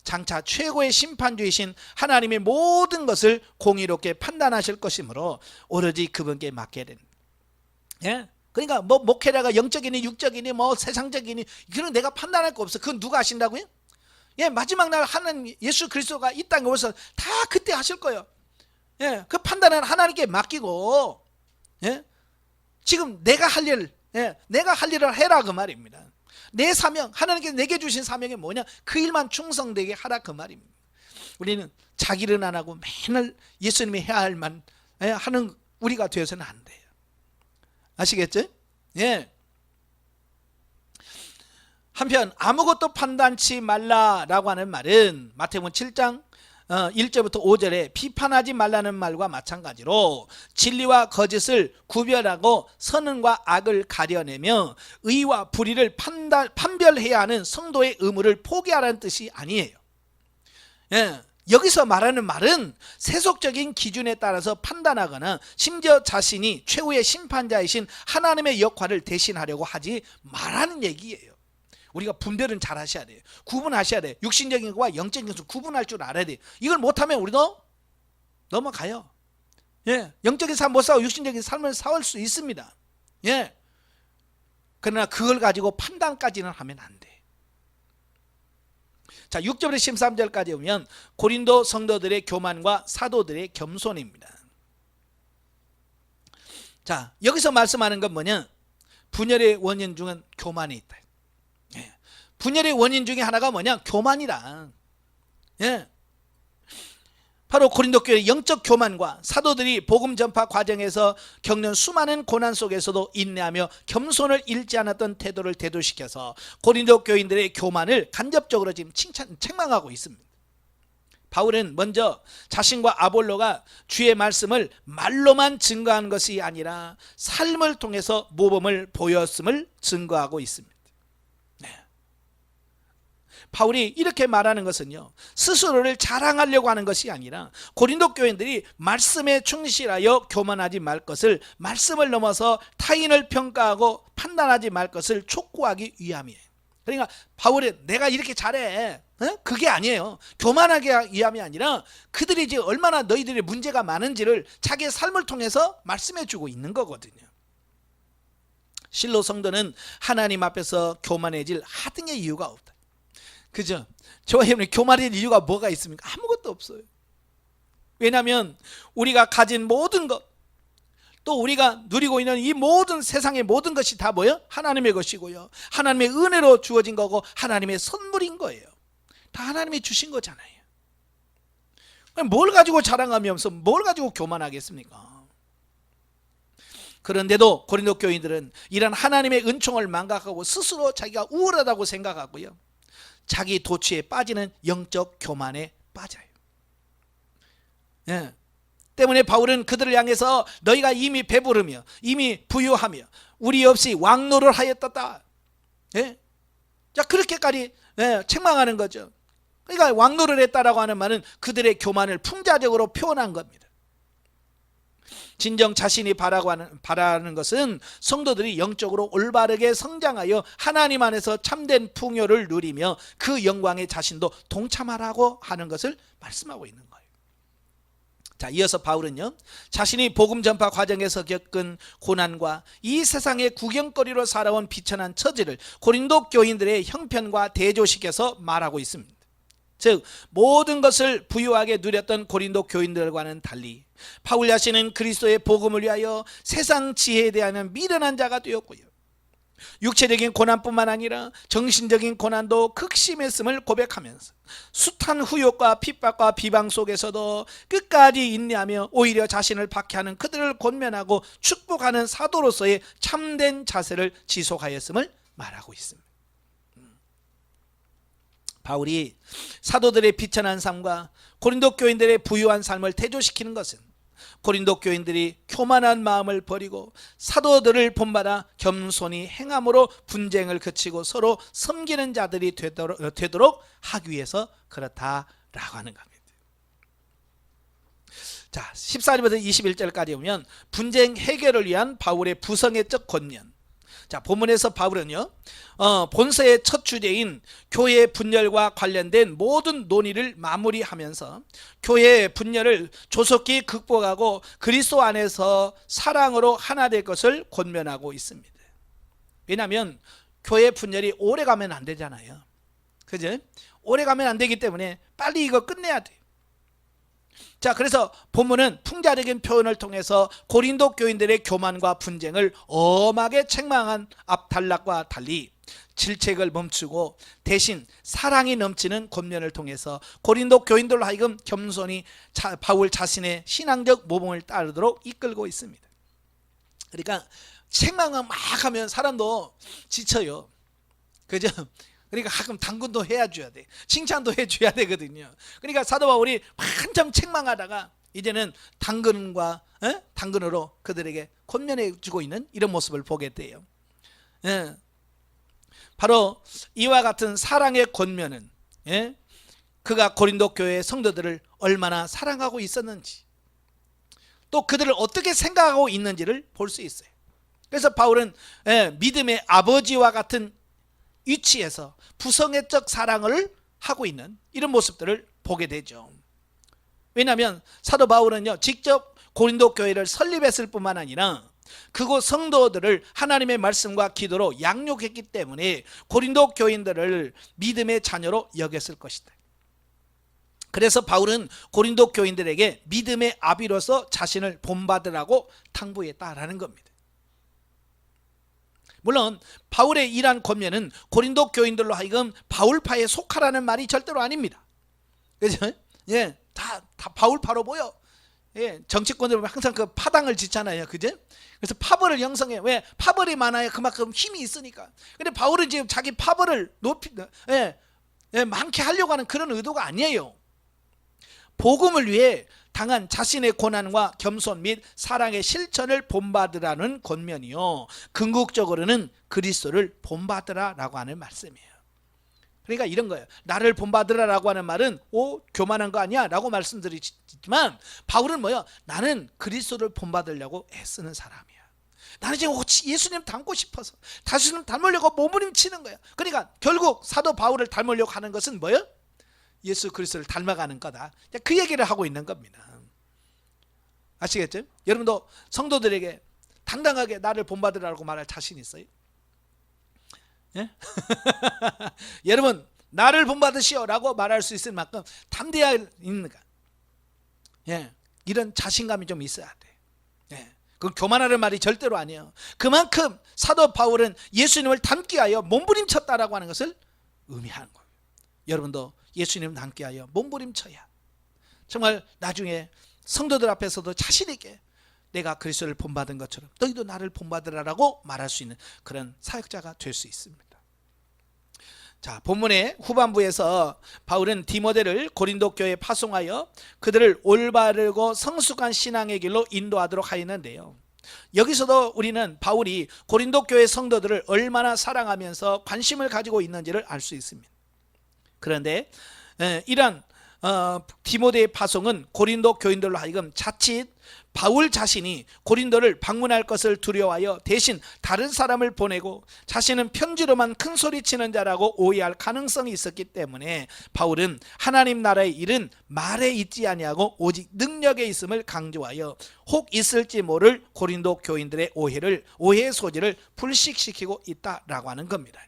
장차 최고의 심판주이신 하나님의 모든 것을 공의롭게 판단하실 것이므로 오로지 그분께 맡게 됩니다. 예? 그러니까 뭐 목회자가 영적이니 육적이니 뭐 세상적이니 그런 내가 판단할 거 없어. 그건 누가 하신다고요? 예, 마지막 날 하는 예수 그리스도가 이 땅에 오셔서 다 그때 하실 거예요. 예, 그 판단은 하나님께 맡기고, 예, 지금 내가 할 일, 예, 내가 할 일을 해라 그 말입니다. 내 사명, 하나님께서 내게 주신 사명이 뭐냐? 그 일만 충성되게 하라 그 말입니다. 우리는 자기는 안 하고 맨날 예수님이 해야 할 만 하는 우리가 되어서는 안 돼요. 아시겠죠? 예. 한편 아무것도 판단치 말라라고 하는 말은 마태복음 7장 1절부터 5절에 비판하지 말라는 말과 마찬가지로 진리와 거짓을 구별하고 선과 악을 가려내며 의와 불의를 판별해야 하는 성도의 의무를 포기하라는 뜻이 아니에요. 예. 여기서 말하는 말은 세속적인 기준에 따라서 판단하거나 심지어 자신이 최후의 심판자이신 하나님의 역할을 대신하려고 하지 말라는 얘기예요. 우리가 분별은 잘 하셔야 돼요. 구분하셔야 돼요. 육신적인 것과 영적인 것을 구분할 줄 알아야 돼요. 이걸 못하면 우리도 넘어가요. 예, 영적인 삶 못 싸우고 육신적인 삶을 싸울 수 있습니다. 예, 그러나 그걸 가지고 판단까지는 하면 안 돼요. 자, 6절부터 13절까지 보면 고린도 성도들의 교만과 사도들의 겸손입니다. 자, 여기서 말씀하는 건 뭐냐? 분열의 원인 중은 교만이 있다. 예. 분열의 원인 중에 하나가 뭐냐? 교만이다. 예. 바로 고린도 교회의 영적 교만과 사도들이 복음 전파 과정에서 겪는 수많은 고난 속에서도 인내하며 겸손을 잃지 않았던 태도를 대두시켜서 고린도 교인들의 교만을 간접적으로 지금 책망하고 있습니다. 바울은 먼저 자신과 아볼로가 주의 말씀을 말로만 증거한 것이 아니라 삶을 통해서 모범을 보였음을 증거하고 있습니다. 바울이 이렇게 말하는 것은요, 스스로를 자랑하려고 하는 것이 아니라 고린도 교인들이 말씀에 충실하여 교만하지 말 것을, 말씀을 넘어서 타인을 평가하고 판단하지 말 것을 촉구하기 위함이에요. 그러니까 바울이 내가 이렇게 잘해, 그게 아니에요. 교만하기 위함이 아니라 그들이 이제 얼마나 너희들의 문제가 많은지를 자기의 삶을 통해서 말씀해 주고 있는 거거든요. 실로 성도는 하나님 앞에서 교만해질 하등의 이유가 없다. 그죠? 저와 여러분이 교만할 이유가 뭐가 있습니까? 아무것도 없어요. 왜냐하면 우리가 가진 모든 것, 또 우리가 누리고 있는 이 모든 세상의 모든 것이 다 뭐예요? 하나님의 것이고요, 하나님의 은혜로 주어진 거고 하나님의 선물인 거예요. 다 하나님이 주신 거잖아요. 뭘 가지고 자랑하면서 뭘 가지고 교만하겠습니까? 그런데도 고린도 교인들은 이런 하나님의 은총을 망각하고 스스로 자기가 우월하다고 생각하고요, 자기 도취에 빠지는 영적 교만에 빠져요. 예. 때문에 바울은 그들을 향해서 너희가 이미 배부르며 이미 부유하며 우리 없이 왕노를 하였다. 예? 자, 그렇게까지 책망하는 거죠. 그러니까 왕노를 했다라고 하는 말은 그들의 교만을 풍자적으로 표현한 겁니다. 진정 자신이 바라는 것은 성도들이 영적으로 올바르게 성장하여 하나님 안에서 참된 풍요를 누리며 그 영광에 자신도 동참하라고 하는 것을 말씀하고 있는 거예요. 자, 이어서 바울은요, 자신이 복음 전파 과정에서 겪은 고난과 이 세상의 구경거리로 살아온 비천한 처지를 고린도 교인들의 형편과 대조시켜서 말하고 있습니다. 즉 모든 것을 부유하게 누렸던 고린도 교인들과는 달리 바울 자신은 그리스도의 복음을 위하여 세상 지혜에 대한 미련한 자가 되었고요, 육체적인 고난뿐만 아니라 정신적인 고난도 극심했음을 고백하면서 숱한 후욕과 핍박과 비방 속에서도 끝까지 인내하며 오히려 자신을 박해하는 그들을 권면하고 축복하는 사도로서의 참된 자세를 지속하였음을 말하고 있습니다. 바울이 사도들의 비천한 삶과 고린도 교인들의 부유한 삶을 대조시키는 것은 고린도 교인들이 교만한 마음을 버리고 사도들을 본받아 겸손히 행함으로 분쟁을 그치고 서로 섬기는 자들이 되도록 하기 위해서 그렇다라고 하는 겁니다. 자, 14절부터 21절까지 보면 분쟁 해결을 위한 바울의 부성애적 권면. 자, 본문에서 바울은요, 본서의 첫 주제인 교회 분열과 관련된 모든 논의를 마무리하면서 교회의 분열을 조속히 극복하고 그리스도 안에서 사랑으로 하나 될 것을 권면하고 있습니다. 왜냐하면 교회 분열이 오래 가면 안 되잖아요. 그죠? 오래 가면 안 되기 때문에 빨리 이거 끝내야 돼요. 자, 그래서 본문은 풍자적인 표현을 통해서 고린도 교인들의 교만과 분쟁을 엄하게 책망한 앞단락과 달리 질책을 멈추고 대신 사랑이 넘치는 권면을 통해서 고린도 교인들로 하여금 겸손히 바울 자신의 신앙적 모범을 따르도록 이끌고 있습니다. 그러니까 책망을 막 하면 사람도 지쳐요. 그죠? 그러니까 가끔 당근도 해줘야 돼. 칭찬도 해줘야 되거든요. 그러니까 사도 바울이 한참 책망하다가 이제는 당근으로 그들에게 권면해주고 있는 이런 모습을 보게 돼요. 바로 이와 같은 사랑의 권면은 그가 고린도 교회의 성도들을 얼마나 사랑하고 있었는지, 또 그들을 어떻게 생각하고 있는지를 볼 수 있어요. 그래서 바울은 믿음의 아버지와 같은 위치에서 부성애적 사랑을 하고 있는 이런 모습들을 보게 되죠. 왜냐하면 사도 바울은요, 직접 고린도 교회를 설립했을 뿐만 아니라 그곳 성도들을 하나님의 말씀과 기도로 양육했기 때문에 고린도 교인들을 믿음의 자녀로 여겼을 것이다. 그래서 바울은 고린도 교인들에게 믿음의 아비로서 자신을 본받으라고 당부했다라는 겁니다. 물론 바울의 이러한 권면은 고린도 교인들로 하여금 바울파에 속하라는 말이 절대로 아닙니다. 그죠? 다 바울파로 보여. 정치권들 보면 항상 그 파당을 짓잖아요. 그죠? 그래서 파벌을 형성해. 왜? 파벌이 많아야 그만큼 힘이 있으니까. 근데 바울은 지금 자기 파벌을 많게 하려고 하는 그런 의도가 아니에요. 복음을 위해 당한 자신의 고난과 겸손 및 사랑의 실천을 본받으라는 권면이요, 궁극적으로는 그리스도를 본받으라라고 하는 말씀이에요. 그러니까 이런 거예요. 나를 본받으라라고 하는 말은 교만한 거 아니야 라고 말씀드리지만, 바울은 뭐예요? 나는 그리스도를 본받으려고 애쓰는 사람이야. 나는 지금 예수님 닮고 싶어서 예수님 닮으려고 몸부림치는 거야. 그러니까 결국 사도 바울을 닮으려고 하는 것은 뭐예요? 예수 그리스도를 닮아가는 거다. 그 얘기를 하고 있는 겁니다. 아시겠죠? 여러분도 성도들에게 당당하게 나를 본받으라고 말할 자신 있어요? 예? 여러분, 나를 본받으시오 라고 말할 수 있을 만큼 담대해 있는가? 이런 자신감이 좀 있어야 돼. 그건 교만하는 말이 절대로 아니에요. 그만큼 사도 바울은 예수님을 닮기 위하여 몸부림쳤다라고 하는 것을 의미하는 거예요. 여러분도 예수님 닮기 위하여 몸부림쳐야 정말 나중에 성도들 앞에서도 자신 있게 내가 그리스도를 본받은 것처럼 너희도 나를 본받으라라고 말할 수 있는 그런 사역자가 될 수 있습니다. 자, 본문의 후반부에서 바울은 디모데를 고린도 교회에 파송하여 그들을 올바르고 성숙한 신앙의 길로 인도하도록 하였는데요, 여기서도 우리는 바울이 고린도 교회 성도들을 얼마나 사랑하면서 관심을 가지고 있는지를 알 수 있습니다. 그런데 이런 디모데의 파송은 고린도 교인들로 하여금 자칫 바울 자신이 고린도를 방문할 것을 두려워하여 대신 다른 사람을 보내고 자신은 편지로만 큰 소리 치는 자라고 오해할 가능성이 있었기 때문에 바울은 하나님 나라의 일은 말에 있지 아니하고 오직 능력에 있음을 강조하여 혹 있을지 모를 고린도 교인들의 오해의 소지를 불식시키고 있다라고 하는 겁니다.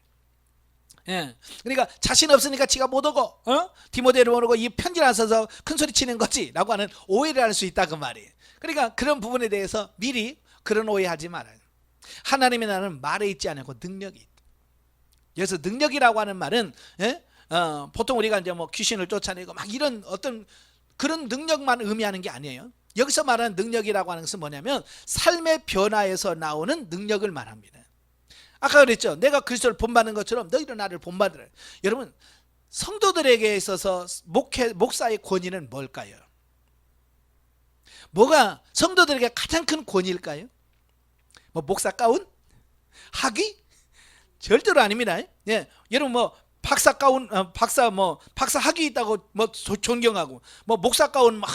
그러니까 자신 없으니까 지가 못 오고 디모데를 못 오고 이 편지를 안 써서 큰 소리 치는 거지 라고 하는 오해를 할 수 있다 그 말이에요. 그러니까 그런 부분에 대해서 미리 그런 오해하지 말아요. 하나님의 나라는 말에 있지 않고 능력이 있다. 그래서 능력이라고 하는 말은 보통 우리가 이제 뭐 귀신을 쫓아내고 막 이런 어떤 그런 능력만 의미하는 게 아니에요. 여기서 말하는 능력이라고 하는 것은 뭐냐면 삶의 변화에서 나오는 능력을 말합니다. 아까 그랬죠. 내가 그리스도를 본받는 것처럼 너희도 나를 본받으라. 여러분, 성도들에게 있어서 목사의 권위는 뭘까요? 뭐가 성도들에게 가장 큰 권위일까요? 뭐 목사 가운? 학위? 절대로 아닙니다. 여러분 뭐 박사 가운, 박사 학위 있다고 뭐 존경하고 뭐 목사 가운 막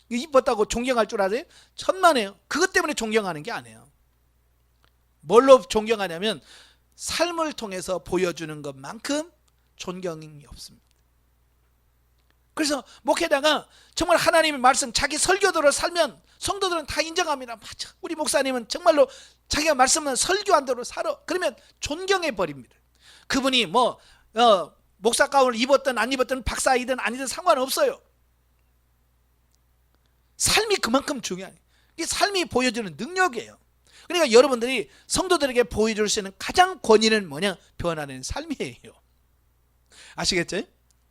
입었다고 존경할 줄 아세요? 천만에요. 그것 때문에 존경하는 게 아니에요. 뭘로 존경하냐면 삶을 통해서 보여주는 것만큼 존경이 없습니다. 그래서 목회자가 정말 하나님의 말씀 자기 설교대로 살면 성도들은 다 인정합니다. 맞아, 우리 목사님은 정말로 자기가 말씀은 설교한 대로 살아. 그러면 존경해 버립니다. 그분이 뭐 목사 가운을 입었든 안 입었든 박사이든 아니든 상관없어요. 삶이 그만큼 중요해요. 이게 삶이 보여주는 능력이에요. 그러니까 여러분들이 성도들에게 보여줄 수 있는 가장 권위는 뭐냐? 변화된 삶이에요. 아시겠죠?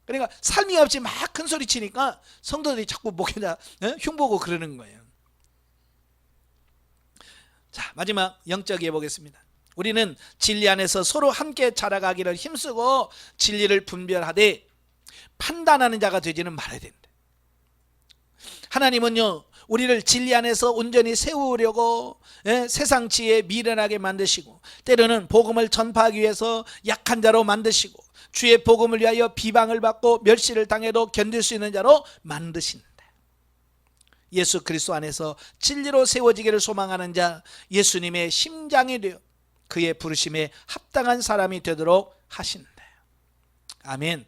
그러니까 삶이 없이 막 큰 소리 치니까 성도들이 자꾸 목회자 흉보고 그러는 거예요. 자, 마지막 영적이 해보겠습니다. 우리는 진리 안에서 서로 함께 자라가기를 힘쓰고 진리를 분별하되 판단하는 자가 되지는 말아야 된다. 하나님은요, 우리를 진리 안에서 온전히 세우려고 세상 지혜에 미련하게 만드시고 때로는 복음을 전파하기 위해서 약한 자로 만드시고 주의 복음을 위하여 비방을 받고 멸시를 당해도 견딜 수 있는 자로 만드신다. 예수 그리스도 안에서 진리로 세워지기를 소망하는 자, 예수님의 심장이 되어 그의 부르심에 합당한 사람이 되도록 하신다. 아멘.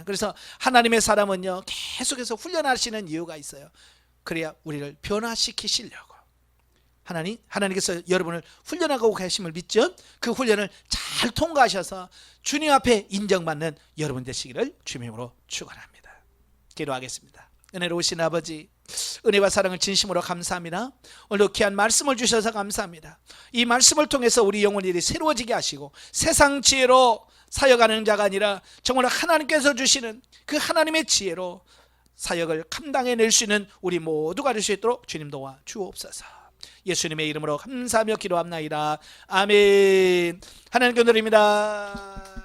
그래서 하나님의 사람은요, 계속해서 훈련하시는 이유가 있어요. 그래야 우리를 변화시키시려고. 하나님께서 여러분을 훈련하고 계심을 믿죠? 그 훈련을 잘 통과하셔서 주님 앞에 인정받는 여러분 되시기를 주님으로 축원합니다. 기도하겠습니다. 은혜로우신 아버지, 은혜와 사랑을 진심으로 감사합니다. 오늘 귀한 말씀을 주셔서 감사합니다. 이 말씀을 통해서 우리 영혼이 새로워지게 하시고 세상 지혜로 사역하는 자가 아니라 정말 하나님께서 주시는 그 하나님의 지혜로 사역을 감당해낼 수 있는 우리 모두가 될 수 있도록 주님 도와 주옵소서. 예수님의 이름으로 감사하며 기도합나이다. 아멘. 하나님께 드립니다.